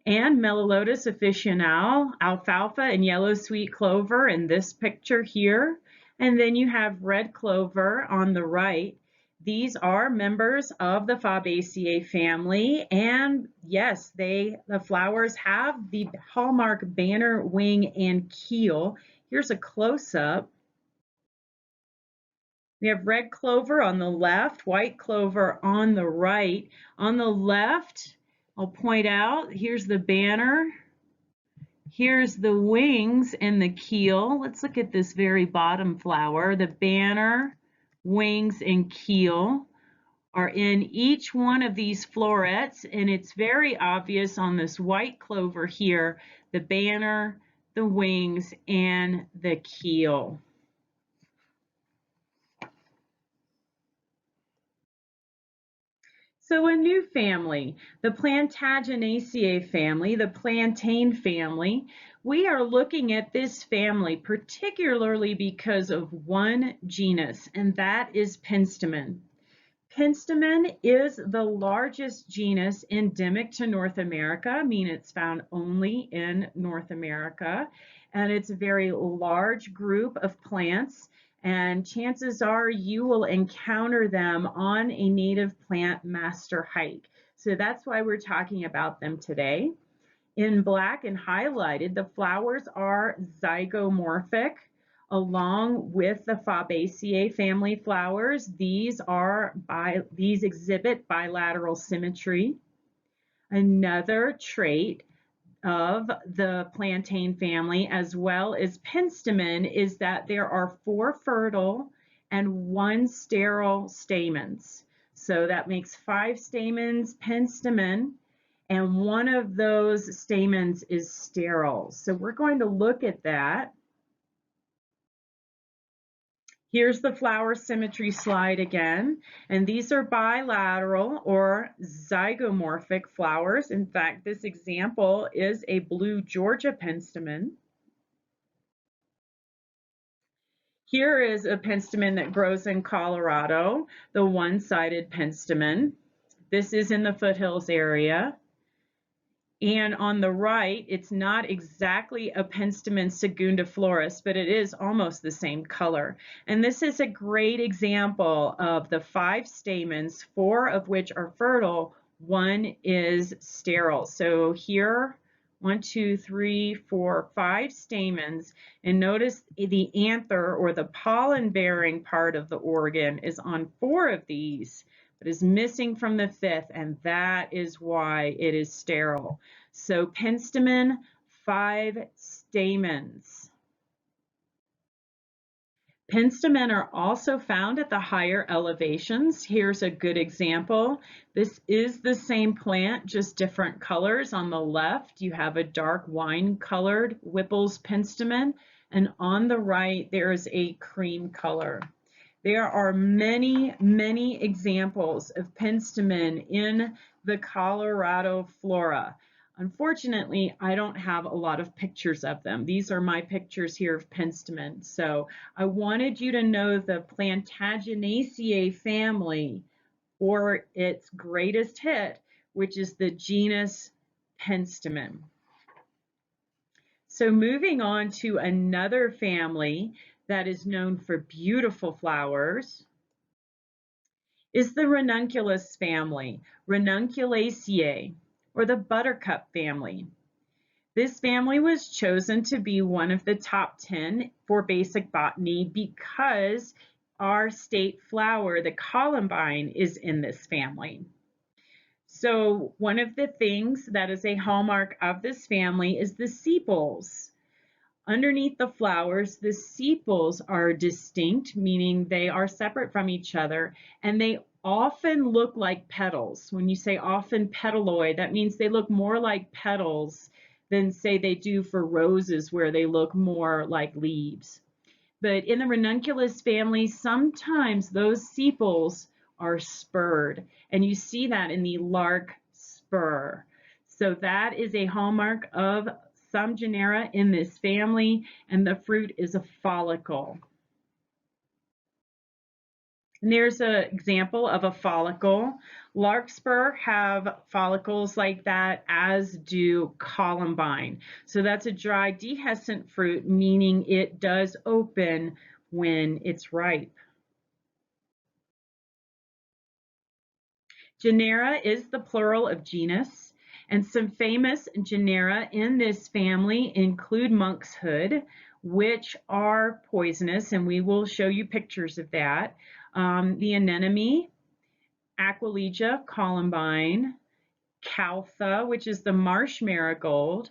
and Mellolotus officinale, alfalfa and yellow sweet clover in this picture here. And then you have red clover on the right. These are members of the Fabaceae family, and yes, the flowers have the hallmark banner, wing, and keel. Here's a close-up. We have red clover on the left, white clover on the right. On the left, I'll point out, here's the banner. Here's the wings and the keel. Let's look at this very bottom flower. The banner, wings, and keel are in each one of these florets, and it's very obvious on this white clover here, the banner, the wings, and the keel. So a new family, the Plantaginaceae family, the plantain family. We are looking at this family particularly because of one genus, and that is Penstemon. Penstemon is the largest genus endemic to North America, meaning it's found only in North America, and it's a very large group of plants, and chances are you will encounter them on a native plant master hike. So that's why we're talking about them today. In black and highlighted, the flowers are zygomorphic along with the Fabaceae family flowers. These exhibit bilateral symmetry. Another trait of the plantain family, as well as Penstemon, is that there are 4 fertile and 1 sterile stamens. So that makes 5 stamens Penstemon, and one of those stamens is sterile. So we're going to look at that. Here's the flower symmetry slide again, and these are bilateral or zygomorphic flowers. In fact, this example is a blue Georgia penstemon. Here is a penstemon that grows in Colorado, the one-sided penstemon. This is in the foothills area. And on the right, it's not exactly a Penstemon segundiflorus, but it is almost the same color. And this is a great example of the 5 stamens, 4 of which are fertile, 1 is sterile. So here 1, 2, 3, 4, 5 stamens, and notice the anther or the pollen-bearing part of the organ is on 4 of these, but is missing from the 5th, and that is why it is sterile. So penstemon, 5 stamens. Penstemon are also found at the higher elevations. Here's a good example. This is the same plant, just different colors. On the left, you have a dark wine-colored Whipple's penstemon, and on the right, there is a cream color. There are many, many examples of penstemon in the Colorado flora. Unfortunately, I don't have a lot of pictures of them. These are my pictures here of penstemon. So I wanted you to know the Plantaginaceae family, or its greatest hit, which is the genus penstemon. So moving on to another family that is known for beautiful flowers is the ranunculus family, Ranunculaceae, or the buttercup family. This family was chosen to be one of the top 10 for basic botany because our state flower, the columbine, is in this family. So one of the things that is a hallmark of this family is the sepals. Underneath the flowers, the sepals are distinct, meaning they are separate from each other, and they often look like petals. When you say often petaloid, that means they look more like petals than, say, they do for roses, where they look more like leaves. But in the ranunculus family, sometimes those sepals are spurred, and you see that in the lark spur. So that is a hallmark of some genera in this family, and the fruit is a follicle. And there's an example of a follicle. Larkspur have follicles like that, as do columbine. So that's a dry dehiscent fruit, meaning it does open when it's ripe. Genera is the plural of genus, and some famous genera in this family include monkshood, which are poisonous, and we will show you pictures of that. The anemone, Aquilegia columbine, Caltha, which is the marsh marigold,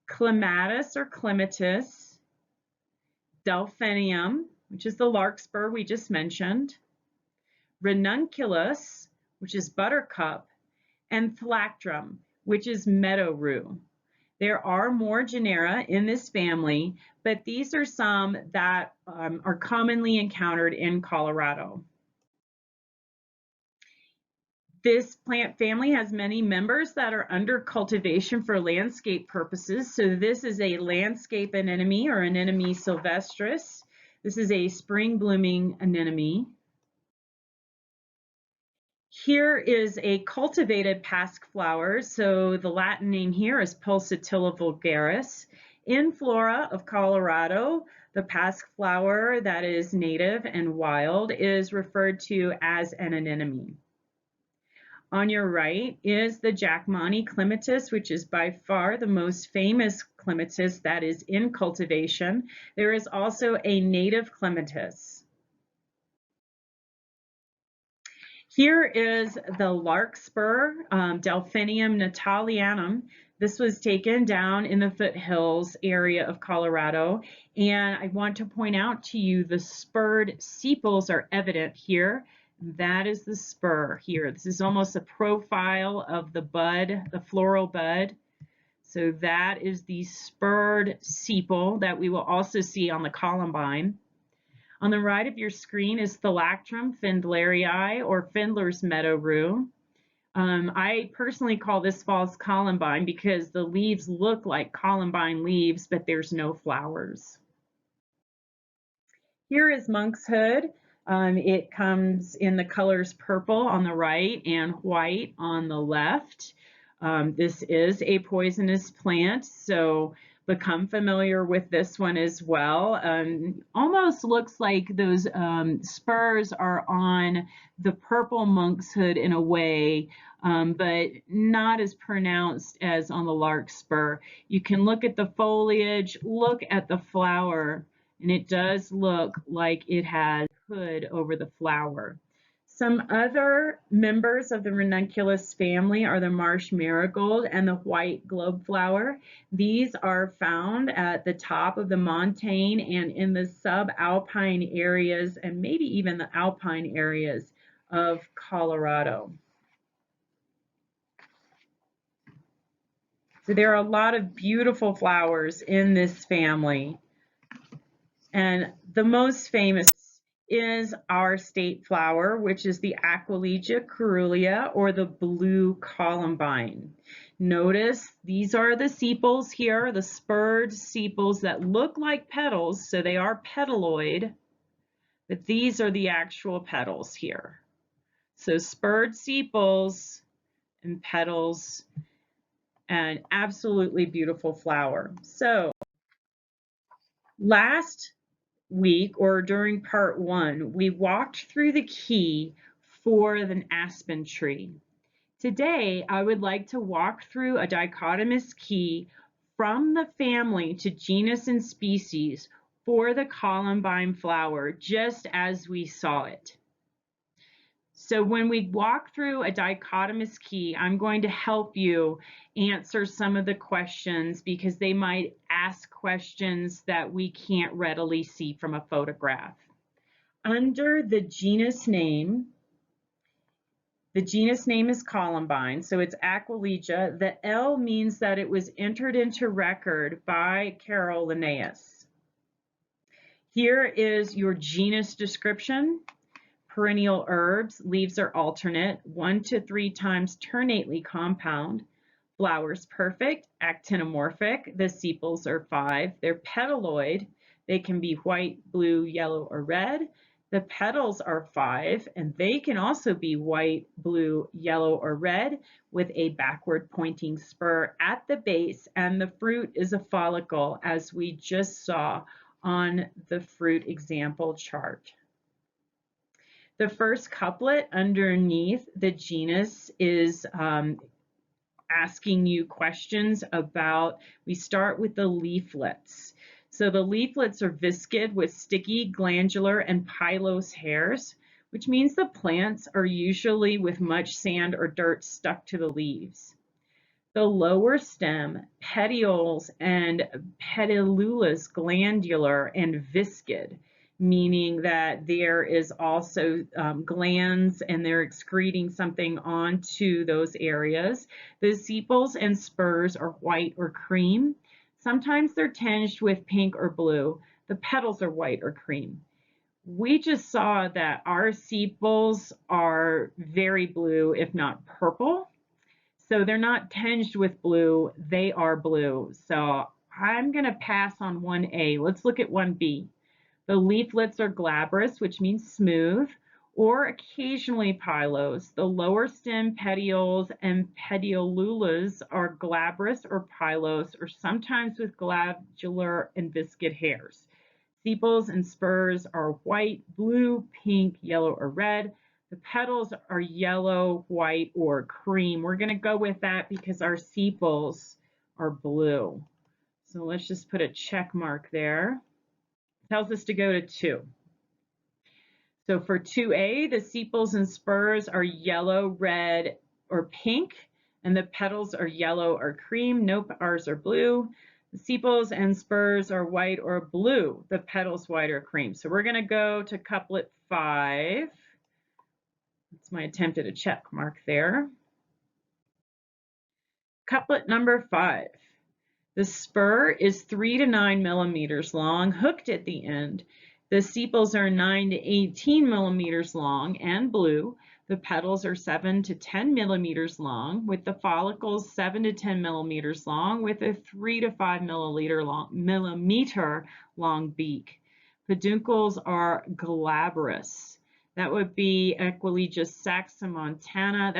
Clematis or Clematis, Delphinium, which is the larkspur we just mentioned, Ranunculus, which is buttercup, and Thalactrum, which is meadow rue. There are more genera in this family, but these are some that are commonly encountered in Colorado. This plant family has many members that are under cultivation for landscape purposes. So this is a landscape anemone, or Anemone sylvestris. This is a spring blooming anemone. Here is a cultivated pasque flower. So the Latin name here is Pulsatilla vulgaris. In flora of Colorado, the pasque flower that is native and wild is referred to as an anemone. On your right is the Jackmani clematis, which is by far the most famous clematis that is in cultivation. There is also a native clematis. Here is the larkspur, Delphinium natalianum. This was taken down in the foothills area of Colorado, and I want to point out to you the spurred sepals are evident here. That is the spur here. This is almost a profile of the bud, the floral bud. So that is the spurred sepal that we will also see on the columbine. On the right of your screen is Thalactrum findlarii, or Findler's meadow rue. I personally call this false columbine because the leaves look like columbine leaves, but there's no flowers. Here is monkshood. It comes in the colors purple on the right and white on the left. This is a poisonous plant, so become familiar with this one as well. Almost looks like those spurs are on the purple monkshood in a way, but not as pronounced as on the larkspur. You can look at the foliage, look at the flower, and it does look like it has hood over the flower. Some other members of the ranunculus family are the marsh marigold and the white globeflower. These are found at the top of the montane and in the subalpine areas and maybe even the alpine areas of Colorado. So there are a lot of beautiful flowers in this family. And the most famous is our state flower, which is the Aquilegia caerulea, or the blue columbine. Notice these are the sepals here, the spurred sepals that look like petals, so they are petaloid, but these are the actual petals here. So spurred sepals and petals, and absolutely beautiful flower. So last week, or during part one, we walked through the key for an aspen tree. Today, I would like to walk through a dichotomous key from the family to genus and species for the columbine flower, just as we saw it. So when we walk through a dichotomous key, I'm going to help you answer some of the questions because they might ask questions that we can't readily see from a photograph. Under the genus name is columbine, so it's Aquilegia. The L means that it was entered into record by Carol Linnaeus. Here is your genus description. Perennial herbs, leaves are alternate, 1 to 3 times ternately compound. Flowers perfect, actinomorphic, the sepals are 5. They're petaloid, they can be white, blue, yellow, or red. The petals are 5, and they can also be white, blue, yellow, or red with a backward pointing spur at the base, and the fruit is a follicle, as we just saw on the fruit example chart. The first couplet underneath the genus is asking you questions about, we start with the leaflets. So the leaflets are viscid with sticky, glandular, and pilose hairs, which means the plants are usually with much sand or dirt stuck to the leaves. The lower stem, petioles and petiolus glandular and viscid, meaning that there is also glands and they're excreting something onto those areas. The sepals and spurs are white or cream. Sometimes they're tinged with pink or blue. The petals are white or cream. We just saw that our sepals are very blue, if not purple. So they're not tinged with blue, they are blue. So I'm going to pass on 1A. Let's look at 1B. The leaflets are glabrous, which means smooth, or occasionally pilose. The lower stem petioles and petiolulas are glabrous or pilose, or sometimes with glandular and viscid hairs. Sepals and spurs are white, blue, pink, yellow, or red. The petals are yellow, white, or cream. We're going to go with that because our sepals are blue. So let's just put a check mark there. Tells us to go to 2. So for 2A, the sepals and spurs are yellow, red, or pink, and the petals are yellow or cream. Nope, ours are blue. The sepals and spurs are white or blue. The petals white or cream. So we're going to go to couplet 5. That's my attempt at a check mark there. Couplet number 5. The spur is 3 to 9 millimeters long, hooked at the end. The sepals are 9 to 18 millimeters long and blue. The petals are 7 to 10 millimeters long, with the follicles 7 to 10 millimeters long, with a 3 to 5 millimeter long beak. Peduncles are glabrous. That would be Aquilegia saxomontana.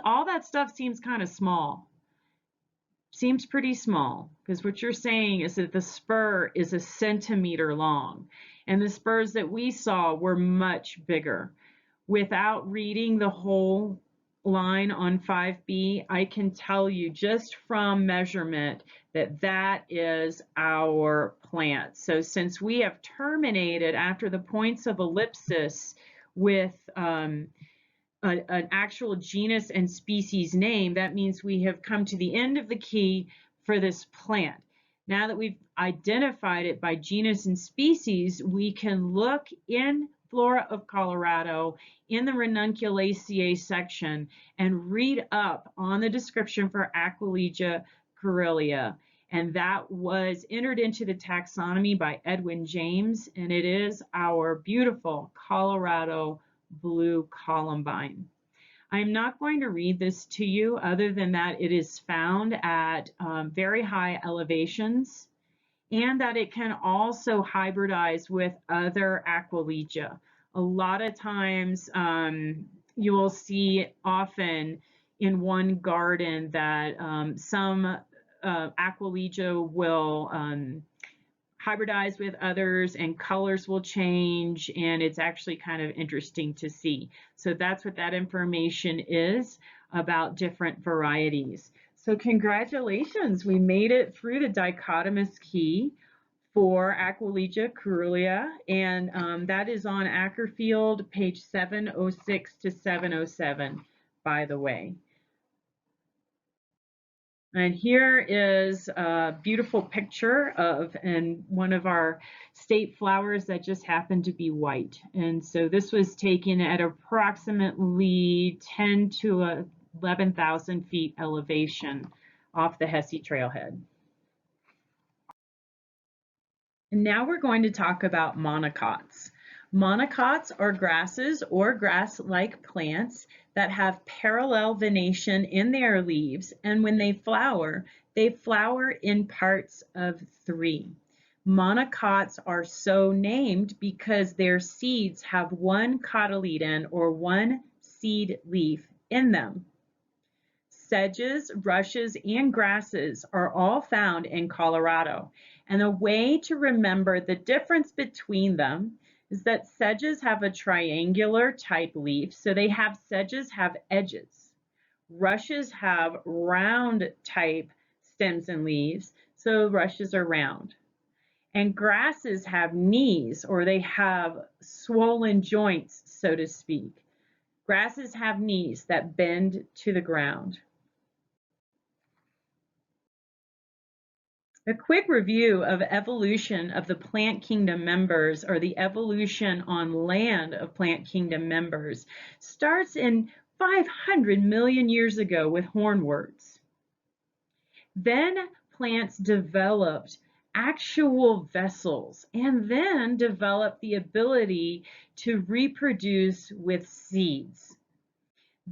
All that stuff seems kind of small. seems pretty small, because what you're saying is that the spur is a centimeter long, and the spurs that we saw were much bigger. Without reading the whole line on 5B, I can tell you just from measurement that that is our plant. So since we have terminated after the points of ellipsis with an actual genus and species name, that means we have come to the end of the key for this plant. Now that we've identified it by genus and species, we can look in Flora of Colorado in the Ranunculaceae section and read up on the description for Aquilegia caerulea. And that was entered into the taxonomy by Edwin James, and it is our beautiful Colorado blue columbine. I'm not going to read this to you other than that it is found at very high elevations, and that it can also hybridize with other Aquilegia. A lot of times you will see often in one garden that some Aquilegia will hybridize with others and colors will change, and it's actually kind of interesting to see. So that's what that information is about different varieties. So congratulations, we made it through the dichotomous key for Aquilegia caerulea, and that is on Ackerfield, page 706 to 707, by the way. And here is a beautiful picture of one of our state flowers that just happened to be white. And so this was taken at approximately 10 to 11,000 feet elevation off the Hesse Trailhead. And now we're going to talk about monocots. Monocots are grasses or grass-like plants that have parallel venation in their leaves, and when they flower in parts of 3. Monocots are so named because their seeds have one cotyledon or one seed leaf in them. Sedges, rushes, and grasses are all found in Colorado, and a way to remember the difference between them is that sedges have a triangular type leaf, so sedges have edges. Rushes have round type stems and leaves, so rushes are round. And grasses have knees, or they have swollen joints, so to speak. Grasses have knees that bend to the ground. A quick review of evolution of the plant kingdom members, or the evolution on land of plant kingdom members, starts in 500 million years ago with hornworts. Then plants developed actual vessels and then developed the ability to reproduce with seeds.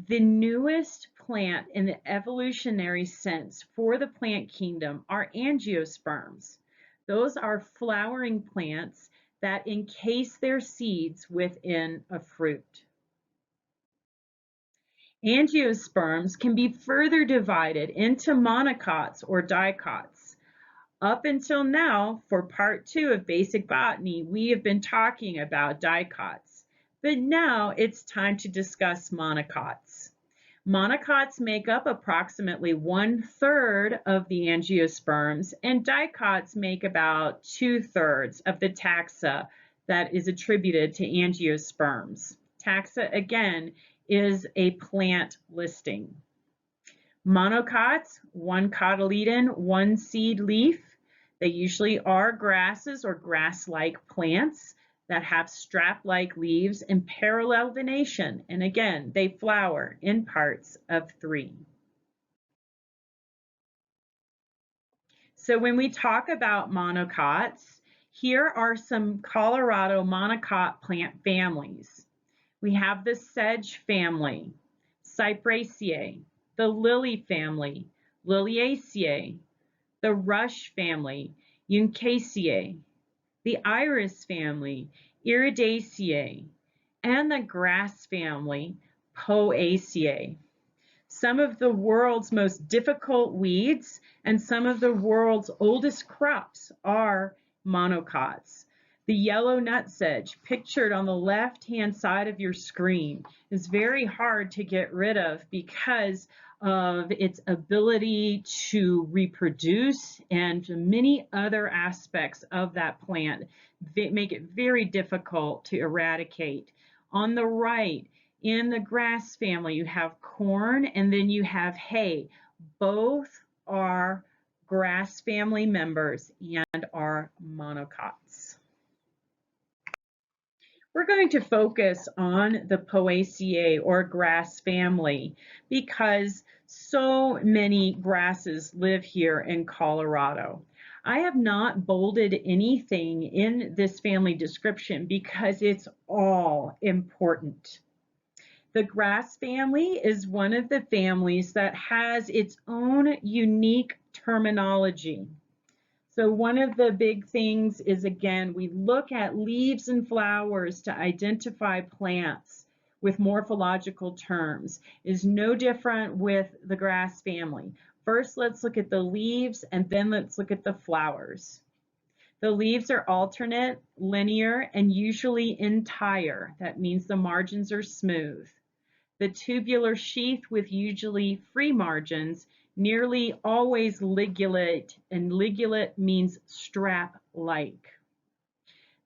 The newest plant in the evolutionary sense for the plant kingdom are angiosperms. Those are flowering plants that encase their seeds within a fruit. Angiosperms can be further divided into monocots or dicots. Up until now, for part 2 of basic botany, we have been talking about dicots. But now it's time to discuss monocots. Monocots make up approximately 1/3 of the angiosperms, and dicots make about 2/3 of the taxa that is attributed to angiosperms. Taxa, again, is a plant listing. Monocots, one cotyledon, one seed leaf. They usually are grasses or grass-like plants that have strap-like leaves and parallel venation. And again, they flower in parts of 3. So when we talk about monocots, here are some Colorado monocot plant families. We have the sedge family, Cypraceae, the lily family, Liliaceae, the rush family, Juncaceae, the iris family, Iridaceae, and the grass family, Poaceae. Some of the world's most difficult weeds and some of the world's oldest crops are monocots. The yellow nutsedge, pictured on the left-hand side of your screen, is very hard to get rid of because of its ability to reproduce and many other aspects of that plant make it very difficult to eradicate. On the right, in the grass family, you have corn and then you have hay. Both are grass family members and are monocots. We're going to focus on the Poaceae or grass family because so many grasses live here in Colorado. I have not bolded anything in this family description because it's all important. The grass family is one of the families that has its own unique terminology. So one of the big things is, again, we look at leaves and flowers to identify plants with morphological terms. It is no different with the grass family. First, let's look at the leaves and then let's look at the flowers. The leaves are alternate, linear, and usually entire. That means the margins are smooth. The tubular sheath with usually free margins, nearly always ligulate, and ligulate means strap-like.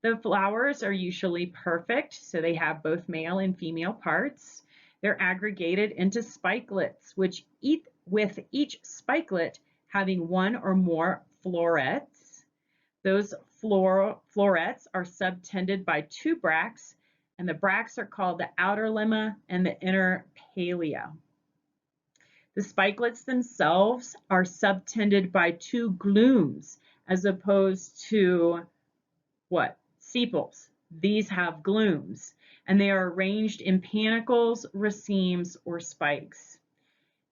The flowers are usually perfect, so they have both male and female parts. They're aggregated into spikelets, with each spikelet having one or more florets. Those florets are subtended by two bracts, and the bracts are called the outer lemma and the inner palea. The spikelets themselves are subtended by two glumes as opposed to what? Sepals. These have glumes, and they are arranged in panicles, racemes, or spikes.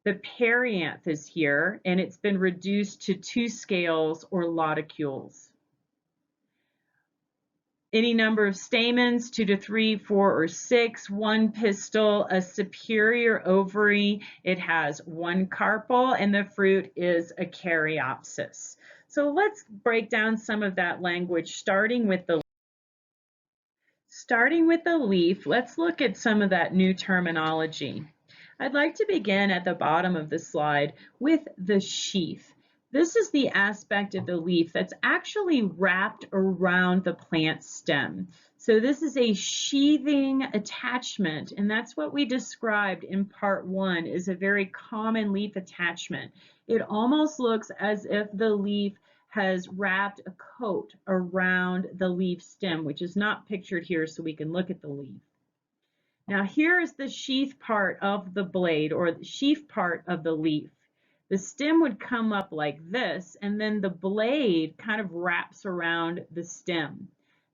The perianth is here, and it's been reduced to two scales or loticules. Any number of stamens, 2 to 3, 4, or 6, one pistil, a superior ovary. It has one carpel, and the fruit is a caryopsis. So let's break down some of that language, starting with the leaf. Let's look at some of that new terminology. I'd like to begin at the bottom of the slide with the sheath. This is the aspect of the leaf that's actually wrapped around the plant stem. So this is a sheathing attachment, and that's what we described in part 1 is a very common leaf attachment. It almost looks as if the leaf has wrapped a coat around the leaf stem, which is not pictured here so we can look at the leaf. Now here is the sheath part of the blade, or the sheath part of the leaf. The stem would come up like this, and then the blade kind of wraps around the stem.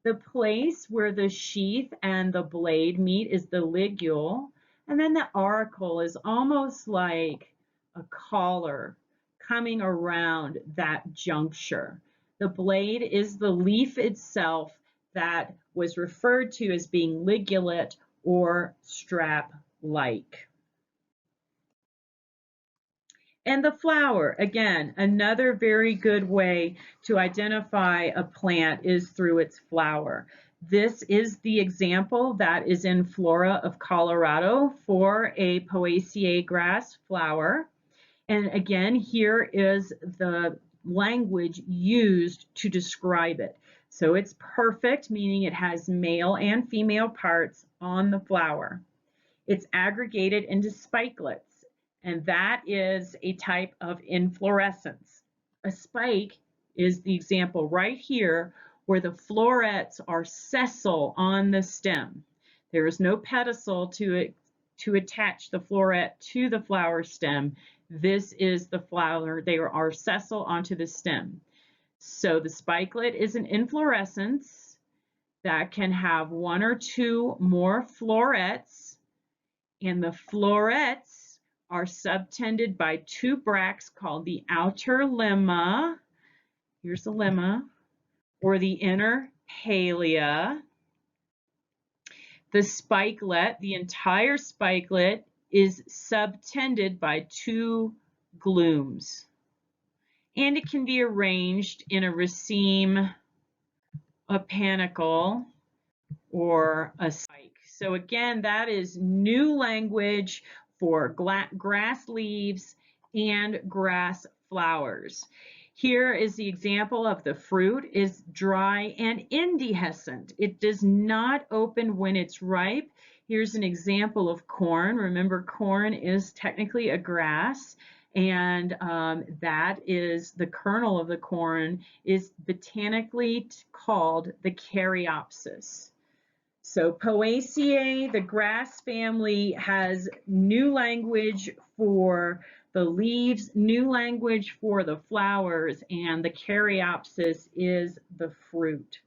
The place where the sheath and the blade meet is the ligule, and then the auricle is almost like a collar coming around that juncture. The blade is the leaf itself that was referred to as being ligulate or strap-like. And the flower, again, another very good way to identify a plant is through its flower. This is the example that is in Flora of Colorado for a Poaceae grass flower. And again, here is the language used to describe it. So it's perfect, meaning it has male and female parts on the flower. It's aggregated into spikelets, and that is a type of inflorescence. A spike is the example right here where the florets are sessile on the stem. There is no pedicel to attach the floret to the flower stem. This is the flower. They are sessile onto the stem. So the spikelet is an inflorescence that can have one or two more florets, and the florets are subtended by two bracts called the outer lemma, here's the lemma, or the inner palea. The spikelet, the entire spikelet, is subtended by two glooms, and it can be arranged in a raceme, a panicle, or a spike. So again, that is new language for grass leaves and grass flowers. Here is the example of the fruit is dry and indehiscent. It does not open when it's ripe. Here's an example of corn. Remember, corn is technically a grass, and that is the kernel of the corn is botanically called the caryopsis. So Poaceae, the grass family, has new language for the leaves, new language for the flowers, and the caryopsis is the fruit.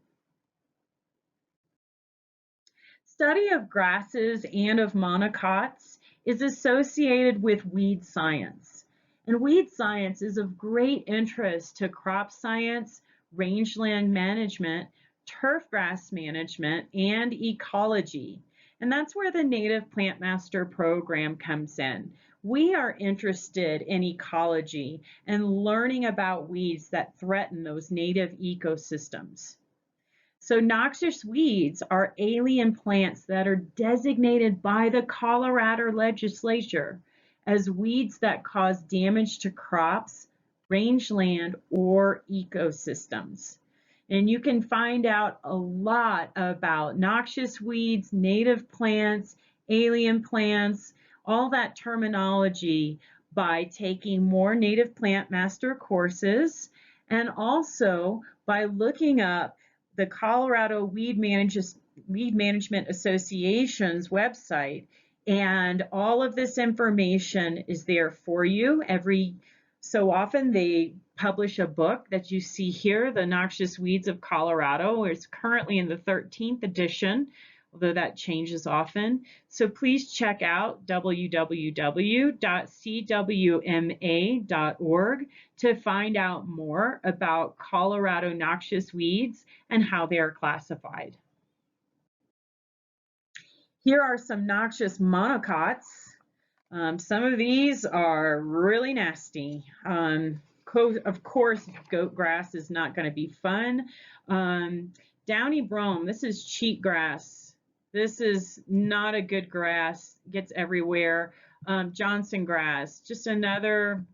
Study of grasses and of monocots is associated with weed science. And weed science is of great interest to crop science, rangeland management, turf grass management, and ecology. And that's where the Native Plant Master program comes in. We are interested in ecology and learning about weeds that threaten those native ecosystems. So noxious weeds are alien plants that are designated by the Colorado legislature as weeds that cause damage to crops, rangeland, or ecosystems. And you can find out a lot about noxious weeds, native plants, alien plants, all that terminology by taking more Native Plant Master courses and also by looking up the Colorado Weed Management Association's website, and all of this information is there for you. Every so often they publish a book that you see here, The Noxious Weeds of Colorado. It's currently in the 13th edition, although that changes often. So please check out www.cwma.org to find out more about Colorado noxious weeds and how they are classified. Here are some noxious monocots. Some of these are really nasty. Of course, goat grass is not going to be fun. Downy brome, this is cheatgrass. This is not a good grass, gets everywhere. Johnson grass, just another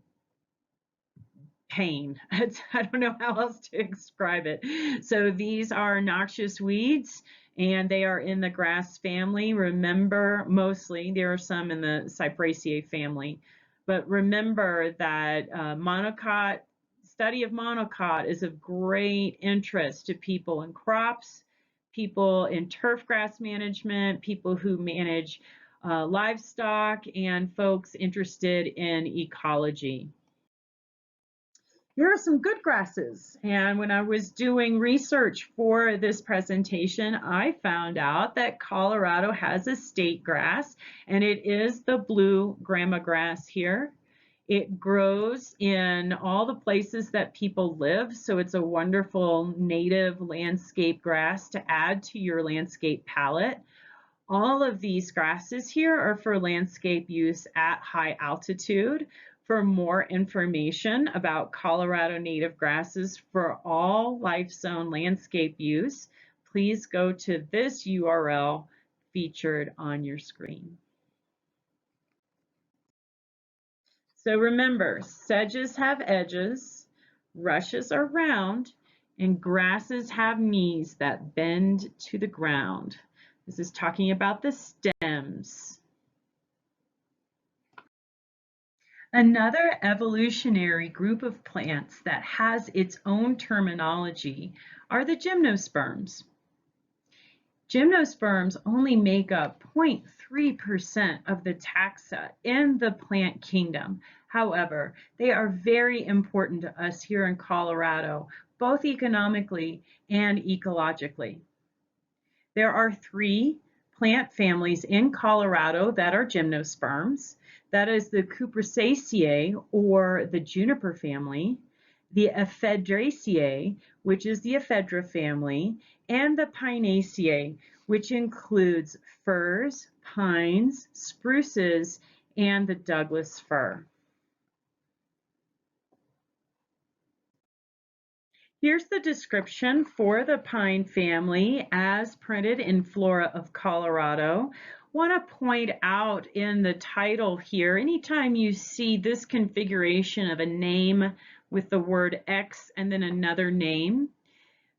pain. I don't know how else to describe it. So these are noxious weeds, and they are in the grass family. Remember, mostly, there are some in the Cyperaceae family, but remember that study of monocot is of great interest to people in crops, people in turf grass management, people who manage livestock, and folks interested in ecology. Here are some good grasses. And when I was doing research for this presentation, I found out that Colorado has a state grass, and it is the blue grama grass here. It grows in all the places that people live, so it's a wonderful native landscape grass to add to your landscape palette. All of these grasses here are for landscape use at high altitude. For more information about Colorado native grasses for all life zone landscape use, please go to this URL featured on your screen. So remember, sedges have edges, rushes are round, and grasses have knees that bend to the ground. This is talking about the stems. Another evolutionary group of plants that has its own terminology are the gymnosperms. Gymnosperms only make up 0.3% of the taxa in the plant kingdom. However, they are very important to us here in Colorado, both economically and ecologically. There are 3 plant families in Colorado that are gymnosperms. That is the Cupressaceae, or the juniper family, the Ephedraceae, which is the ephedra family, and the Pinaceae, which includes firs, pines, spruces, and the Douglas fir. Here's the description for the pine family as printed in Flora of Colorado. Want to point out in the title here, anytime you see this configuration of a name with the word X and then another name,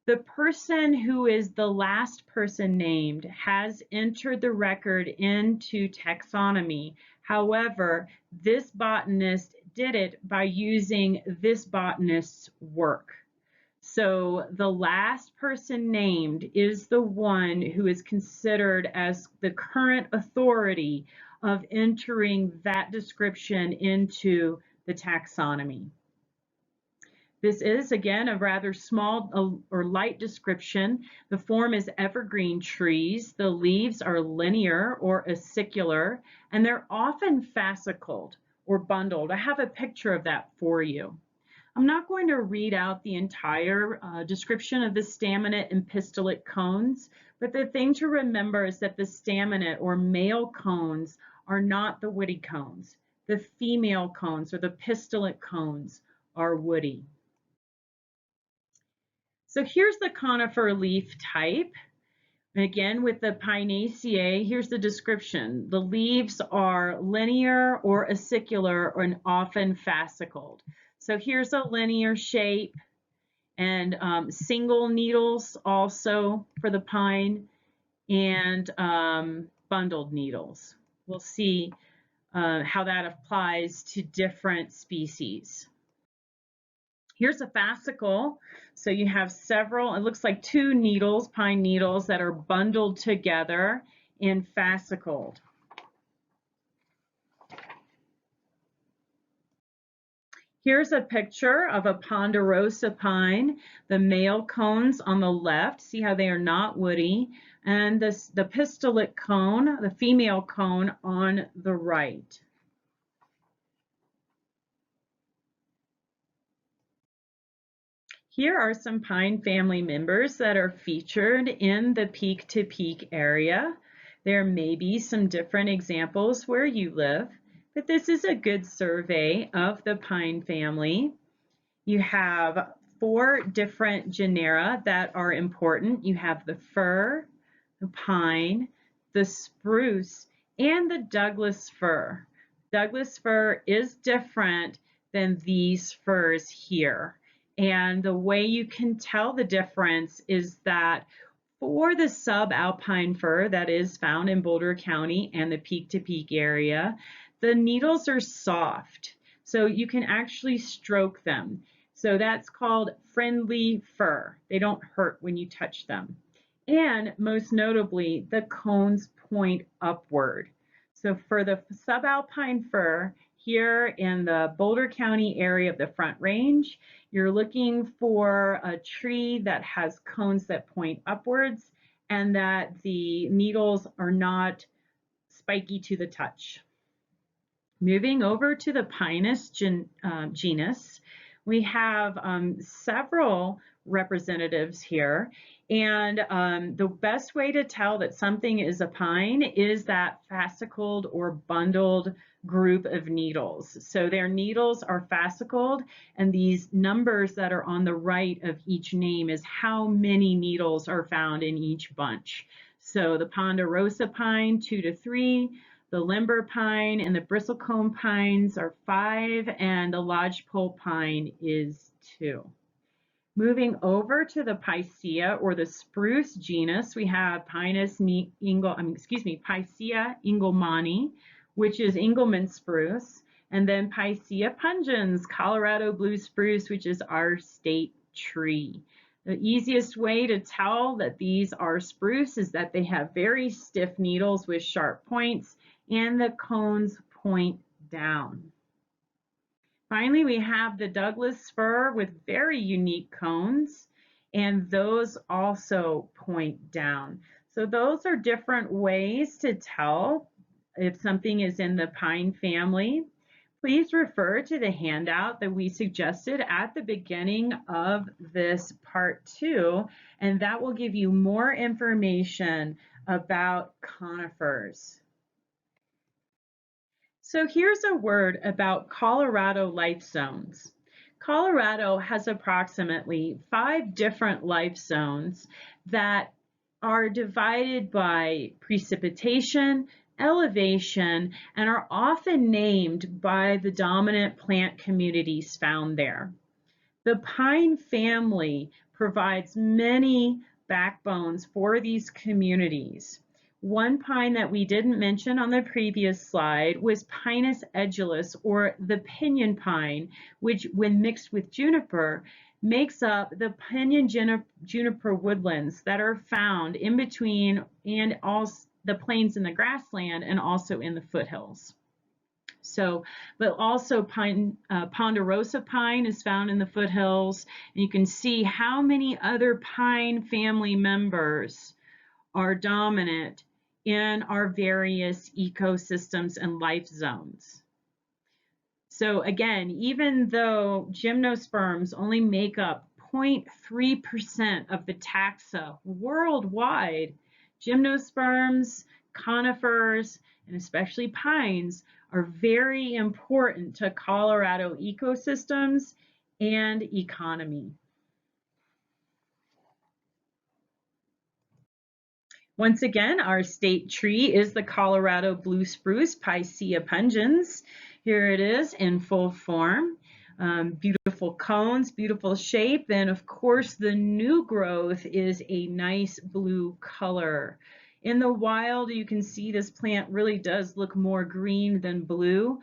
the person who is the last person named has entered the record into taxonomy. However, this botanist did it by using this botanist's work. So the last person named is the one who is considered as the current authority of entering that description into the taxonomy. This is, again, a rather small or light description. The form is evergreen trees. The leaves are linear or acicular, and they're often fascicled or bundled. I have a picture of that for you. I'm not going to read out the entire description of the staminate and pistillate cones, but the thing to remember is that the staminate or male cones are not the woody cones. The female cones or the pistillate cones are woody. So here's the conifer leaf type. Again, with the Pinaceae, here's the description. The leaves are linear or acicular and often fascicled. So here's a linear shape and single needles also for the pine and bundled needles. We'll see how that applies to different species. Here's a fascicle. So you have several, it looks like 2 needles, pine needles, that are bundled together and fascicled. Here's a picture of a ponderosa pine. The male cones on the left, see how they are not woody, and the pistillate cone, the female cone, on the right. Here are some pine family members that are featured in the Peak to Peak area. There may be some different examples where you live, but this is a good survey of the pine family. You have 4 different genera that are important. You have the fir, the pine, the spruce, and the Douglas fir. Douglas fir is different than these firs here. And the way you can tell the difference is that for the subalpine fir that is found in Boulder County and the Peak to Peak area, the needles are soft, so you can actually stroke them. So that's called friendly fir. They don't hurt when you touch them. And most notably, the cones point upward. So for the subalpine fir, here in the Boulder County area of the Front Range, you're looking for a tree that has cones that point upwards and that the needles are not spiky to the touch. Moving over to the Pinus genus, we have several representatives here, and the best way to tell that something is a pine is that fascicled or bundled group of needles. So their needles are fascicled, and these numbers that are on the right of each name is how many needles are found in each bunch. So the ponderosa pine, 2 to 3, the limber pine and the bristlecone pines are 5, and the lodgepole pine is 2. Moving over to the Picea or the spruce genus, we have Picea engelmanni, which is Engelmann spruce, and then Picea pungens, Colorado blue spruce, which is our state tree. The easiest way to tell that these are spruce is that they have very stiff needles with sharp points, and the cones point down. Finally, we have the Douglas fir with very unique cones, and those also point down. So those are different ways to tell if something is in the pine family. Please refer to the handout that we suggested at the beginning of this part 2, and that will give you more information about conifers. So here's a word about Colorado life zones. Colorado has approximately 5 different life zones that are divided by precipitation, elevation, and are often named by the dominant plant communities found there. The pine family provides many backbones for these communities. One pine that we didn't mention on the previous slide was Pinus edulis, or the pinyon pine, which when mixed with juniper makes up the pinyon juniper woodlands that are found in between and also the plains and the grassland and also in the foothills. So, but also ponderosa pine is found in the foothills. And you can see how many other pine family members are dominant in our various ecosystems and life zones. So again, even though gymnosperms only make up 0.3% of the taxa worldwide, gymnosperms, conifers, and especially pines are very important to Colorado ecosystems and economy. Once again, our state tree is the Colorado blue spruce, Picea pungens. Here it is in full form. Beautiful cones, beautiful shape, and of course the new growth is a nice blue color. In the wild, you can see this plant really does look more green than blue.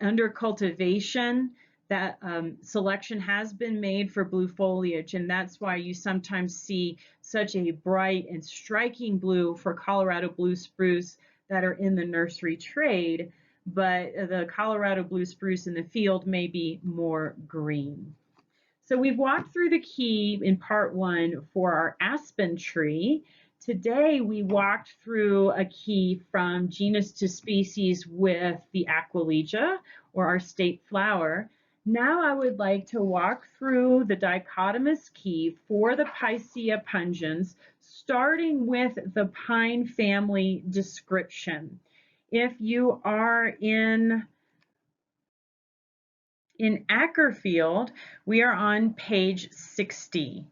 Under cultivation, that selection has been made for blue foliage, and that's why you sometimes see such a bright and striking blue for Colorado blue spruce that are in the nursery trade, but the Colorado blue spruce in the field may be more green. So we've walked through the key in part 1 for our aspen tree. Today we walked through a key from genus to species with the Aquilegia, or our state flower. Now I would like to walk through the dichotomous key for the Picea pungens, starting with the pine family description. If you are in Ackerfield, we are on page 60.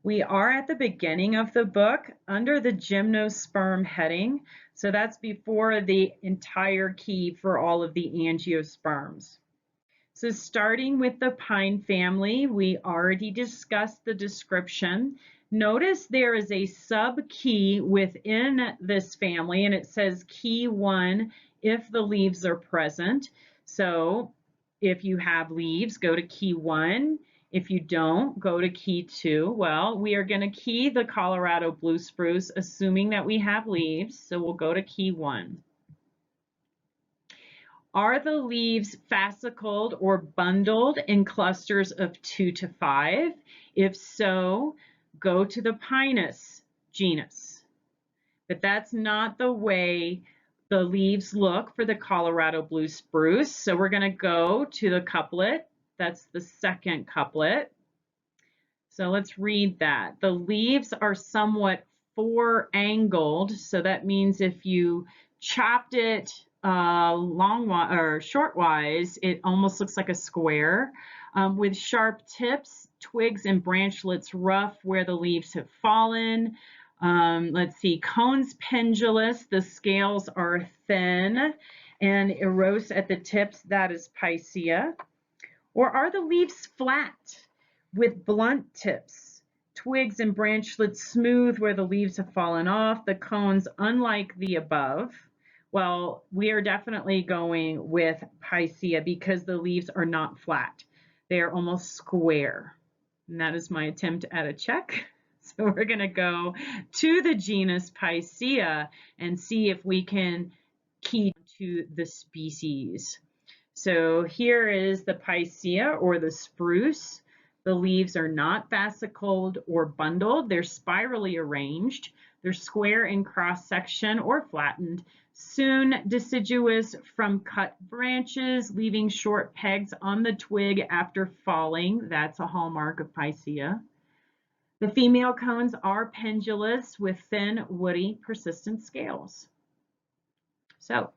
We are at the beginning of the book under the gymnosperm heading, so that's before the entire key for all of the angiosperms. So starting with the pine family, we already discussed the description. Notice there is a sub-key within this family, and it says key 1 if the leaves are present. So if you have leaves, go to key 1. If you don't, go to key 2. Well, we are going to key the Colorado blue spruce, assuming that we have leaves, so we'll go to key 1. Are the leaves fascicled or bundled in clusters of 2 to 5? If so, go to the Pinus genus. But that's not the way the leaves look for the Colorado blue spruce. So we're going to go to the couplet. That's the second couplet. So let's read that. The leaves are somewhat four-angled. So that means if you chopped it shortwise, it almost looks like a square, with sharp tips, twigs and branchlets rough where the leaves have fallen. Let's see, cones pendulous, the scales are thin and erose at the tips, that is Picea. Or are the leaves flat with blunt tips, twigs and branchlets smooth where the leaves have fallen off, the cones unlike the above? Well, we are definitely going with Picea because the leaves are not flat. They are almost square. And that is my attempt at a check. So we're going to go to the genus Picea and see if we can key to the species. So here is the Picea, or the spruce. The leaves are not fascicled or bundled. They're spirally arranged. They're square in cross-section or flattened, soon deciduous from cut branches, leaving short pegs on the twig after falling. That's a hallmark of Picea. The female cones are pendulous with thin, woody, persistent scales. So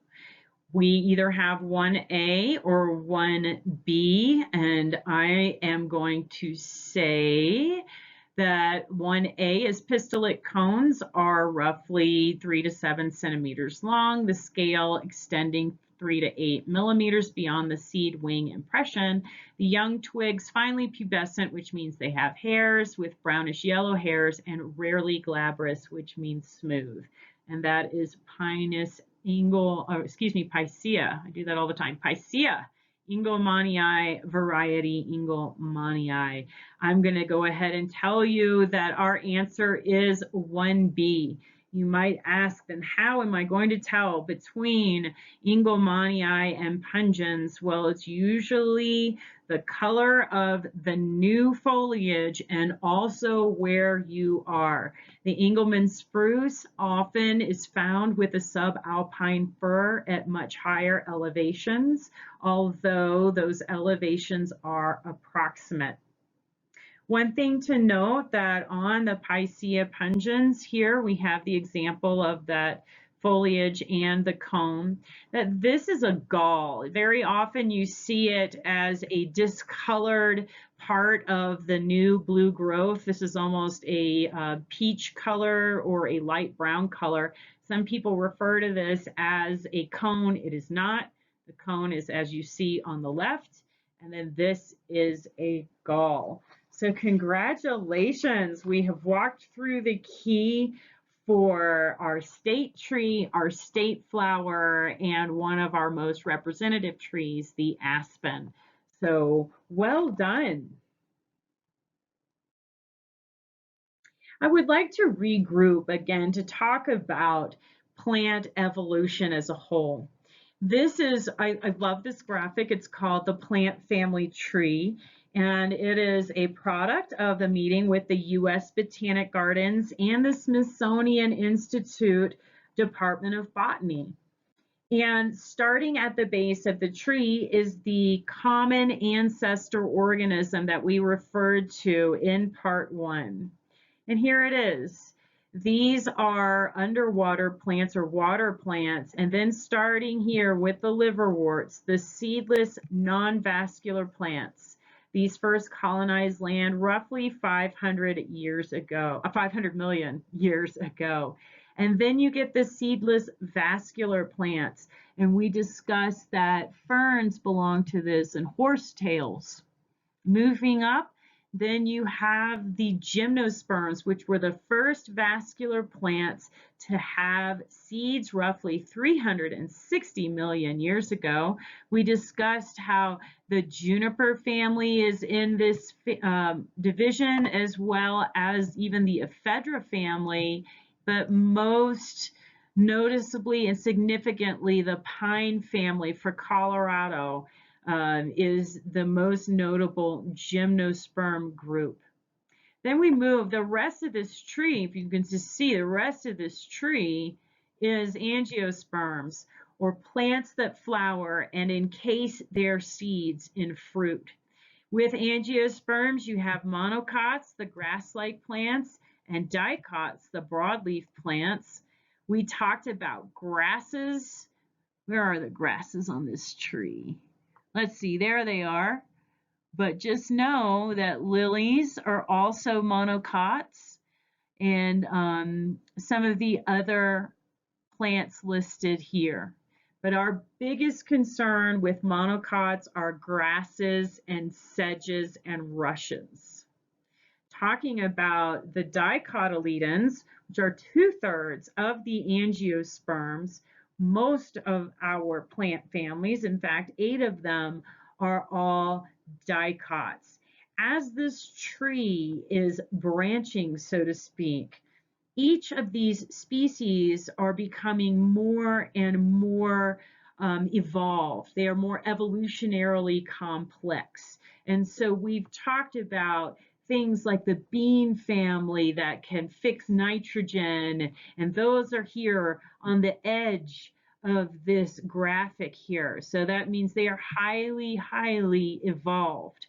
We either have 1A or 1B, and I am going to say that 1A is pistillate cones are roughly 3 to 7 centimeters long, the scale extending 3 to 8 millimeters beyond the seed wing impression. The young twigs finely pubescent, which means they have hairs with brownish yellow hairs, and rarely glabrous, which means smooth. And that is Pinus Picea. I do that all the time. Picea Engelmannii variety, Engelmannii. I'm going to go ahead and tell you that our answer is 1B. You might ask, then how am I going to tell between Engelmannii and pungens? Well, it's usually the color of the new foliage and also where you are. The Engelmann spruce often is found with a subalpine fir at much higher elevations, although those elevations are approximate. One thing to note that on the Picea pungens here, we have the example of that foliage and the cone, that this is a gall. Very often you see it as a discolored part of the new blue growth. This is almost a peach color or a light brown color. Some people refer to this as a cone. It is not. The cone is as you see on the left, and then this is a gall. So congratulations, we have walked through the key for our state tree, our state flower, and one of our most representative trees, the aspen. So well done. I would like to regroup again to talk about plant evolution as a whole. This is, I love this graphic. It's called the plant family tree, and it is a product of the meeting with the U.S. Botanic Gardens and the Smithsonian Institute Department of Botany. And starting at the base of the tree is the common ancestor organism that we referred to in part 1. And here it is. These are underwater plants or water plants. And then starting here with the liverworts, the seedless non-vascular plants. These first colonized land roughly 500 million years ago. And then you get the seedless vascular plants. And we discussed that ferns belong to this and horsetails. Moving up, then you have the gymnosperms, which were the first vascular plants to have seeds roughly 360 million years ago. We discussed how the juniper family is in this division, as well as even the ephedra family, but most noticeably and significantly the pine family for Colorado is the most notable gymnosperm group. Then we move the rest of this tree. If you can just see, the rest of this tree is angiosperms, or plants that flower and encase their seeds in fruit. With angiosperms, you have monocots, the grass-like plants, and dicots, the broadleaf plants. We talked about grasses. Where are the grasses on this tree? Let's see, there they are. But just know that lilies are also monocots, and some of the other plants listed here. But our biggest concern with monocots are grasses and sedges and rushes. Talking about the dicotyledons, which are 2/3 of the angiosperms, most of our plant families, in fact, 8 of them, are all dicots. As this tree is branching, so to speak, each of these species are becoming more and more evolved. They are more evolutionarily complex. And so we've talked about things like the bean family that can fix nitrogen, and those are here on the edge of this graphic here. So that means they are highly, highly evolved.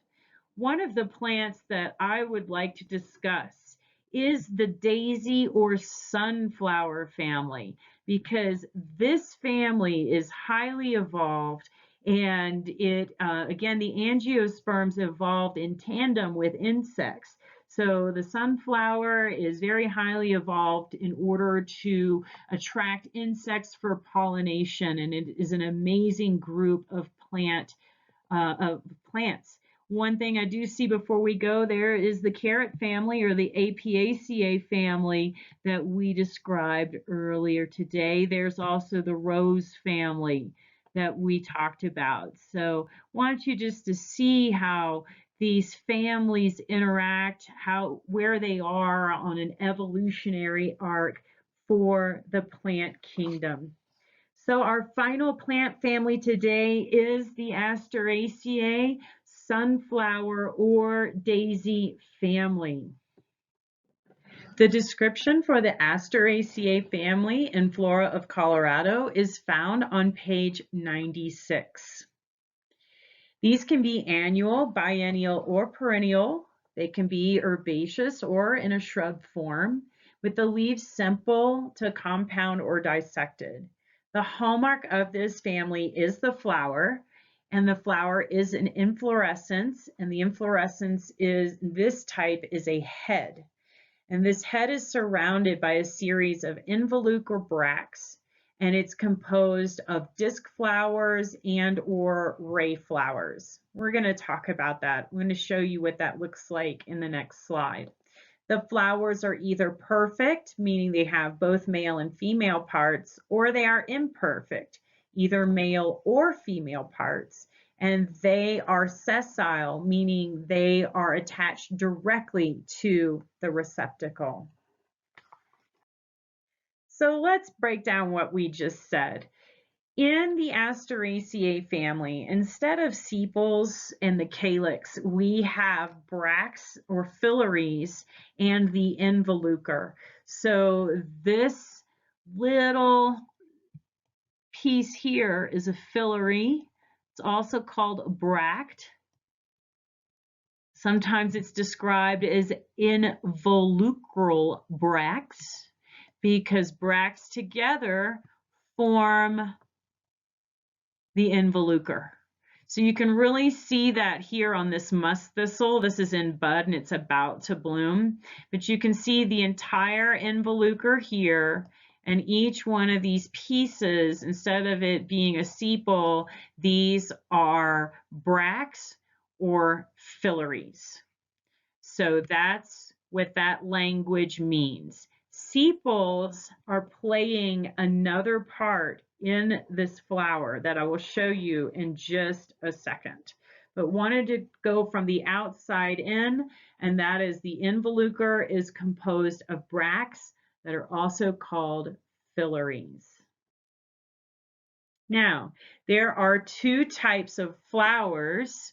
One of the plants that I would like to discuss is the daisy or sunflower family, because this family is highly evolved, and again, the angiosperms evolved in tandem with insects. So the sunflower is very highly evolved in order to attract insects for pollination, and it is an amazing group of plants. One thing I do see before we go there is the carrot family, or the Apiaceae family, that we described earlier today. There's also the rose family that we talked about. So I want you just to see how these families interact, where they are on an evolutionary arc for the plant kingdom. So our final plant family today is the Asteraceae, sunflower or daisy family. The description for the Asteraceae family in Flora of Colorado is found on page 96. These can be annual, biennial, or perennial. They can be herbaceous or in a shrub form, with the leaves simple to compound or dissected. The hallmark of this family is the flower, and the flower is an inflorescence, and the inflorescence is, this type is a head. And this head is surrounded by a series of involucre bracts, and it's composed of disc flowers and or ray flowers. We're going to talk about that. I'm going to show you what that looks like in the next slide. The flowers are either perfect, meaning they have both male and female parts, or they are imperfect, either male or female parts. And they are sessile, meaning they are attached directly to the receptacle. So let's break down what we just said. In the Asteraceae family, instead of sepals and the calyx, we have bracts or phyllaries and the involucre. So this little piece here is a phyllary. It's also called a bract. Sometimes it's described as involucral bracts, because bracts together form the involucre. So you can really see that here on this musk thistle. This is in bud and it's about to bloom, but you can see the entire involucre here, and each one of these pieces, instead of it being a sepal, these are bracts or phyllaries. So that's what that language means. Sepals are playing another part in this flower that I will show you in just a second. But wanted to go from the outside in, and that is the involucre is composed of bracts that are also called phyllaries. Now, there are two types of flowers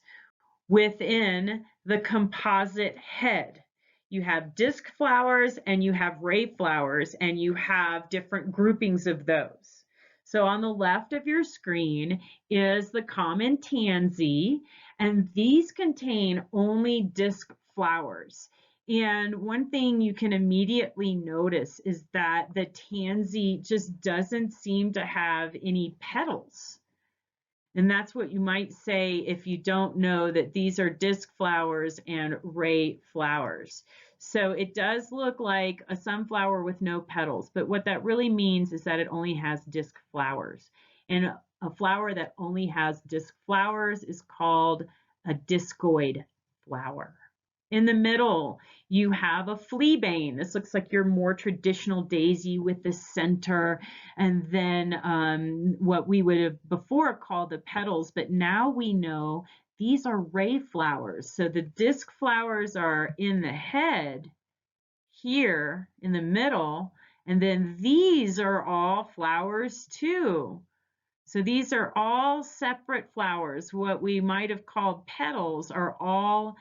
within the composite head. You have disc flowers and you have ray flowers, and you have different groupings of those. So on the left of your screen is the common tansy, and these contain only disc flowers. And one thing you can immediately notice is that the tansy just doesn't seem to have any petals. And that's what you might say if you don't know that these are disc flowers and ray flowers. So it does look like a sunflower with no petals, but what that really means is that it only has disc flowers. And a flower that only has disc flowers is called a discoid flower. In the middle, you have a fleabane. This looks like your more traditional daisy with the center, and then what we would have before called the petals, but now we know these are ray flowers. So the disc flowers are in the head here in the middle, and then these are all flowers too. So these are all separate flowers. What we might have called petals are all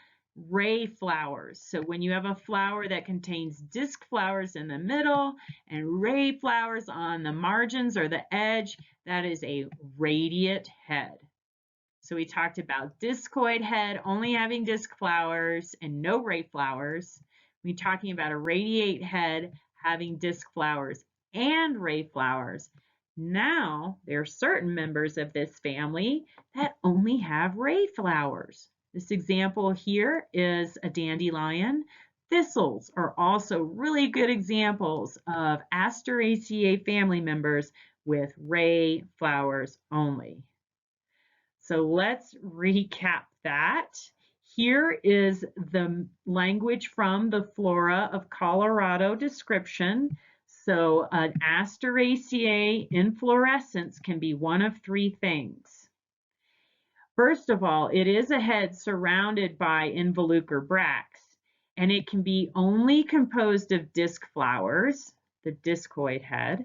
ray flowers. So when you have a flower that contains disc flowers in the middle and ray flowers on the margins or the edge, that is a radiate head. So we talked about discoid head only having disc flowers and no ray flowers. We're talking about a radiate head having disc flowers and ray flowers. Now, there are certain members of this family that only have ray flowers. This example here is a dandelion. Thistles are also really good examples of Asteraceae family members with ray flowers only. So let's recap that. Here is the language from the Flora of Colorado description. So an Asteraceae inflorescence can be one of three things. First of all, it is a head surrounded by involucre bracts, and it can be only composed of disc flowers, the discoid head.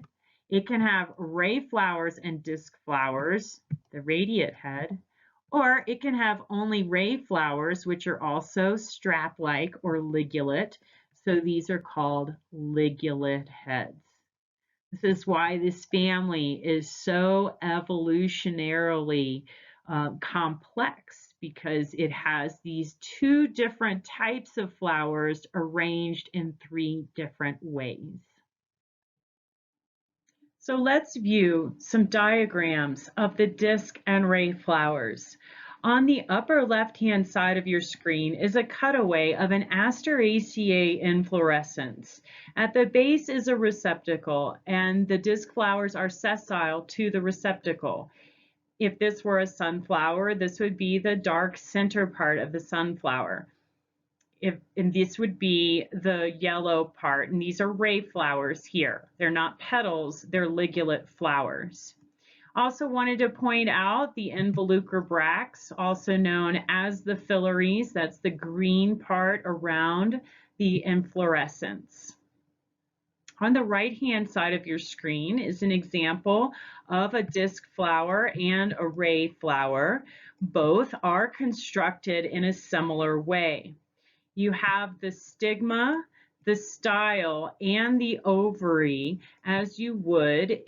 It can have ray flowers and disc flowers, the radiate head, or it can have only ray flowers, which are also strap-like or ligulate. So these are called ligulate heads. This is why this family is so evolutionarily complex, because it has these two different types of flowers arranged in three different ways. So let's view some diagrams of the disc and ray flowers. On the upper left-hand side of your screen is a cutaway of an Asteraceae inflorescence. At the base is a receptacle, and the disc flowers are sessile to the receptacle. If this were a sunflower, this would be the dark center part of the sunflower. And this would be the yellow part, and these are ray flowers here. They're not petals, they're ligulate flowers. Also wanted to point out the involucre bracts, also known as the filaries. That's the green part around the inflorescence. On the right-hand side of your screen is an example of a disc flower and a ray flower. Both are constructed in a similar way. You have the stigma, the style, and the ovary as you would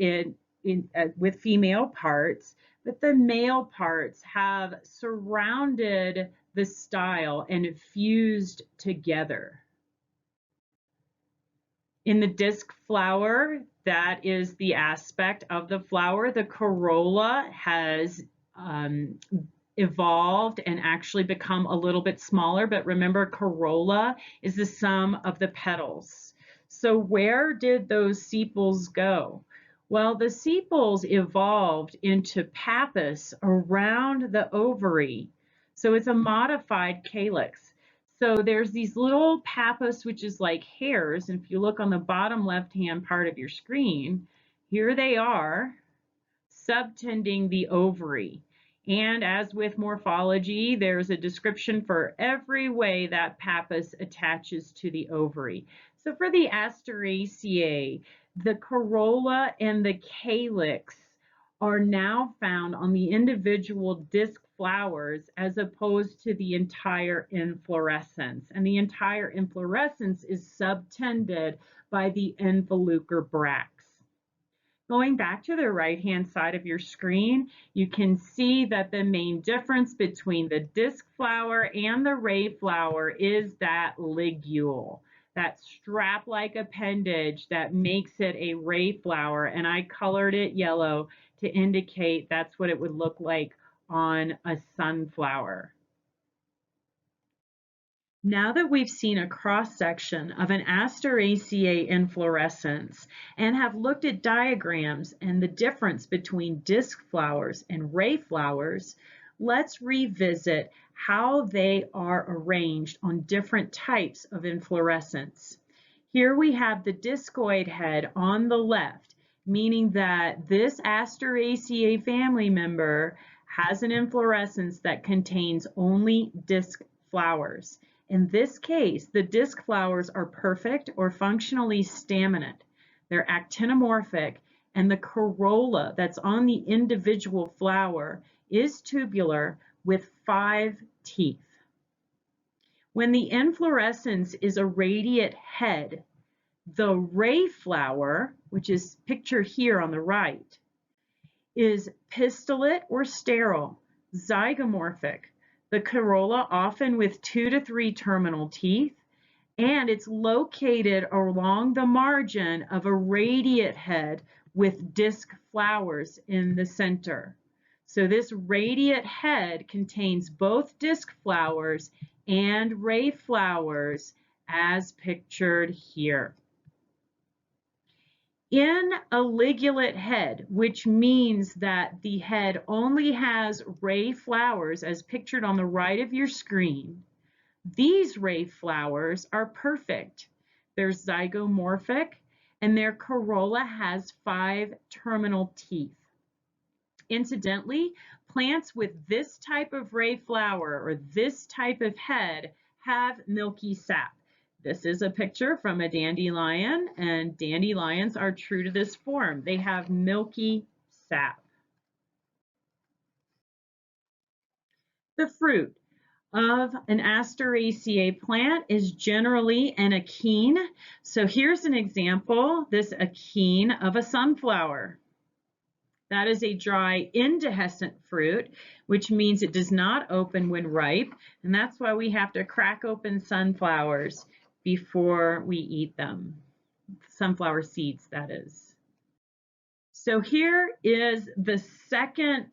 with female parts, but the male parts have surrounded the style and fused together. In the disc flower, that is the aspect of the flower. The corolla has evolved and actually become a little bit smaller, but remember, corolla is the sum of the petals. So where did those sepals go? Well, the sepals evolved into pappus around the ovary. So it's a modified calyx. So there's these little pappus, which is like hairs. And if you look on the bottom left-hand part of your screen, here they are, subtending the ovary. And as with morphology, there's a description for every way that pappus attaches to the ovary. So for the Asteraceae, the corolla and the calyx are now found on the individual disc flowers as opposed to the entire inflorescence. And the entire inflorescence is subtended by the involucre bracts. Going back to the right-hand side of your screen, you can see that the main difference between the disc flower and the ray flower is that ligule, that strap-like appendage that makes it a ray flower, and I colored it yellow to indicate that's what it would look like on a sunflower. Now that we've seen a cross-section of an Asteraceae inflorescence and have looked at diagrams and the difference between disc flowers and ray flowers, let's revisit how they are arranged on different types of inflorescence. Here we have the discoid head on the left, meaning that this Asteraceae family member has an inflorescence that contains only disc flowers. In this case, the disc flowers are perfect or functionally staminate. They're actinomorphic, and the corolla that's on the individual flower is tubular with 5 teeth. When the inflorescence is a radiate head, the ray flower, which is pictured here on the right, is pistillate or sterile, zygomorphic, the corolla often with 2 to 3 terminal teeth, and it's located along the margin of a radiate head with disc flowers in the center. So this radiate head contains both disc flowers and ray flowers as pictured here. In a ligulate head, which means that the head only has ray flowers as pictured on the right of your screen, these ray flowers are perfect. They're zygomorphic and their corolla has 5 terminal teeth. Incidentally, plants with this type of ray flower or this type of head have milky sap. This is a picture from a dandelion, and dandelions are true to this form. They have milky sap. The fruit of an Asteraceae plant is generally an achene. So here's an example, this achene of a sunflower. That is a dry indehiscent fruit, which means it does not open when ripe, and that's why we have to crack open sunflowers before we eat them. Sunflower seeds, that is. So here is the second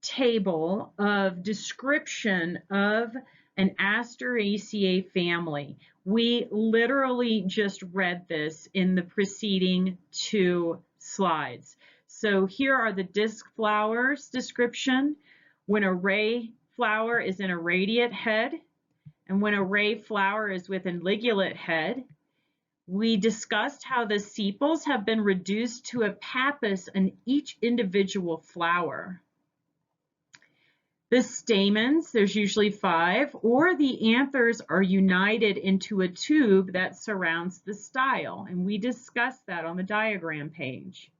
table of description of an Asteraceae family. We literally just read this in the preceding 2 slides. So here are the disc flowers description. When a ray flower is in a radiate head, and when a ray flower is with a ligulate head. We discussed how the sepals have been reduced to a pappus in each individual flower. The stamens, there's usually 5, or the anthers are united into a tube that surrounds the style, and we discussed that on the diagram page.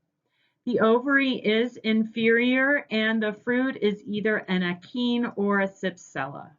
The ovary is inferior, and the fruit is either an achene or a cypsela.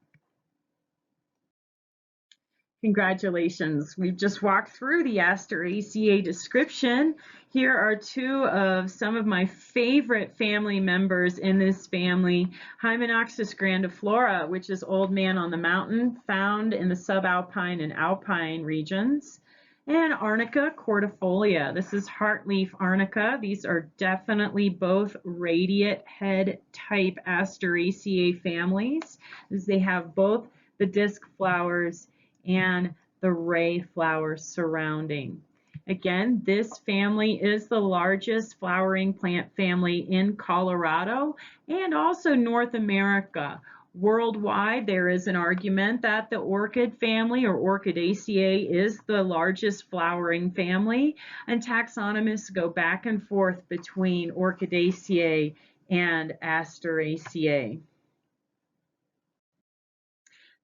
Congratulations. We've just walked through the Asteraceae description. Here are 2 of some of my favorite family members in this family. Hymenopsis grandiflora, which is old man on the mountain, found in the subalpine and alpine regions. And Arnica cordifolia. This is heartleaf arnica. These are definitely both radiate head type Asteraceae families, as they have both the disc flowers and the ray flowers surrounding. Again, this family is the largest flowering plant family in Colorado and also North America. Worldwide, there is an argument that the orchid family or Orchidaceae is the largest flowering family, and taxonomists go back and forth between Orchidaceae and Asteraceae.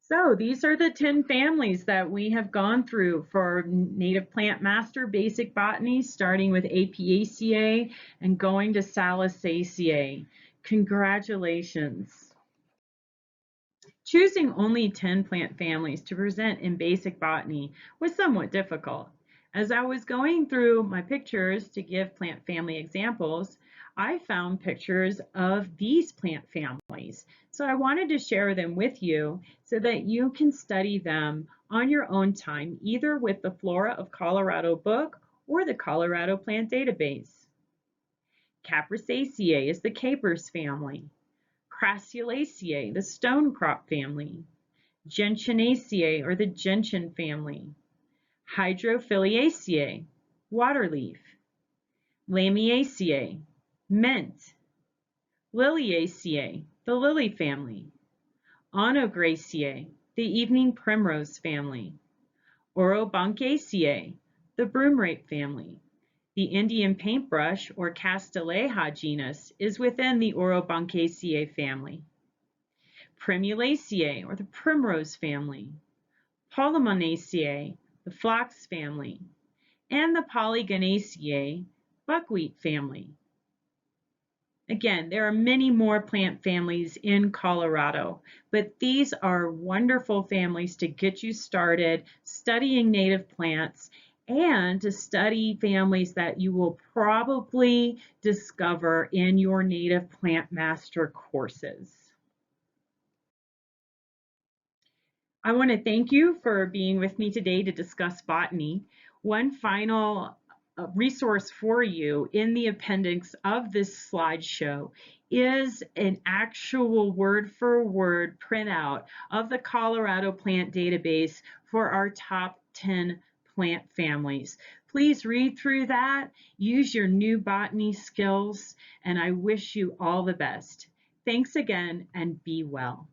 So these are the 10 families that we have gone through for Native Plant Master Basic Botany, starting with Apiaceae and going to Salicaceae. Congratulations. Choosing only 10 plant families to present in basic botany was somewhat difficult. As I was going through my pictures to give plant family examples, I found pictures of these plant families. So I wanted to share them with you so that you can study them on your own time, either with the Flora of Colorado book or the Colorado Plant Database. Capricaceae is the capers family. Crassulaceae, the stonecrop family. Gentianaceae, or the gentian family. Hydrophiliaceae, waterleaf. Lamiaceae, mint. Liliaceae, the lily family. Onograceae, the evening primrose family. Orobanchaceae, the broomrape family. The Indian paintbrush, or Castanea genus, is within the Orobanchaceae family. Primulaceae, or the primrose family. Polymonaceae, the phlox family. And the Polygonaceae, buckwheat family. Again, there are many more plant families in Colorado, but these are wonderful families to get you started studying native plants and to study families that you will probably discover in your Native Plant Master courses. I want to thank you for being with me today to discuss botany. One final resource for you in the appendix of this slideshow is an actual word for word printout of the Colorado Plant Database for our top 10 plant families. Please read through that, use your new botany skills, and I wish you all the best. Thanks again and be well.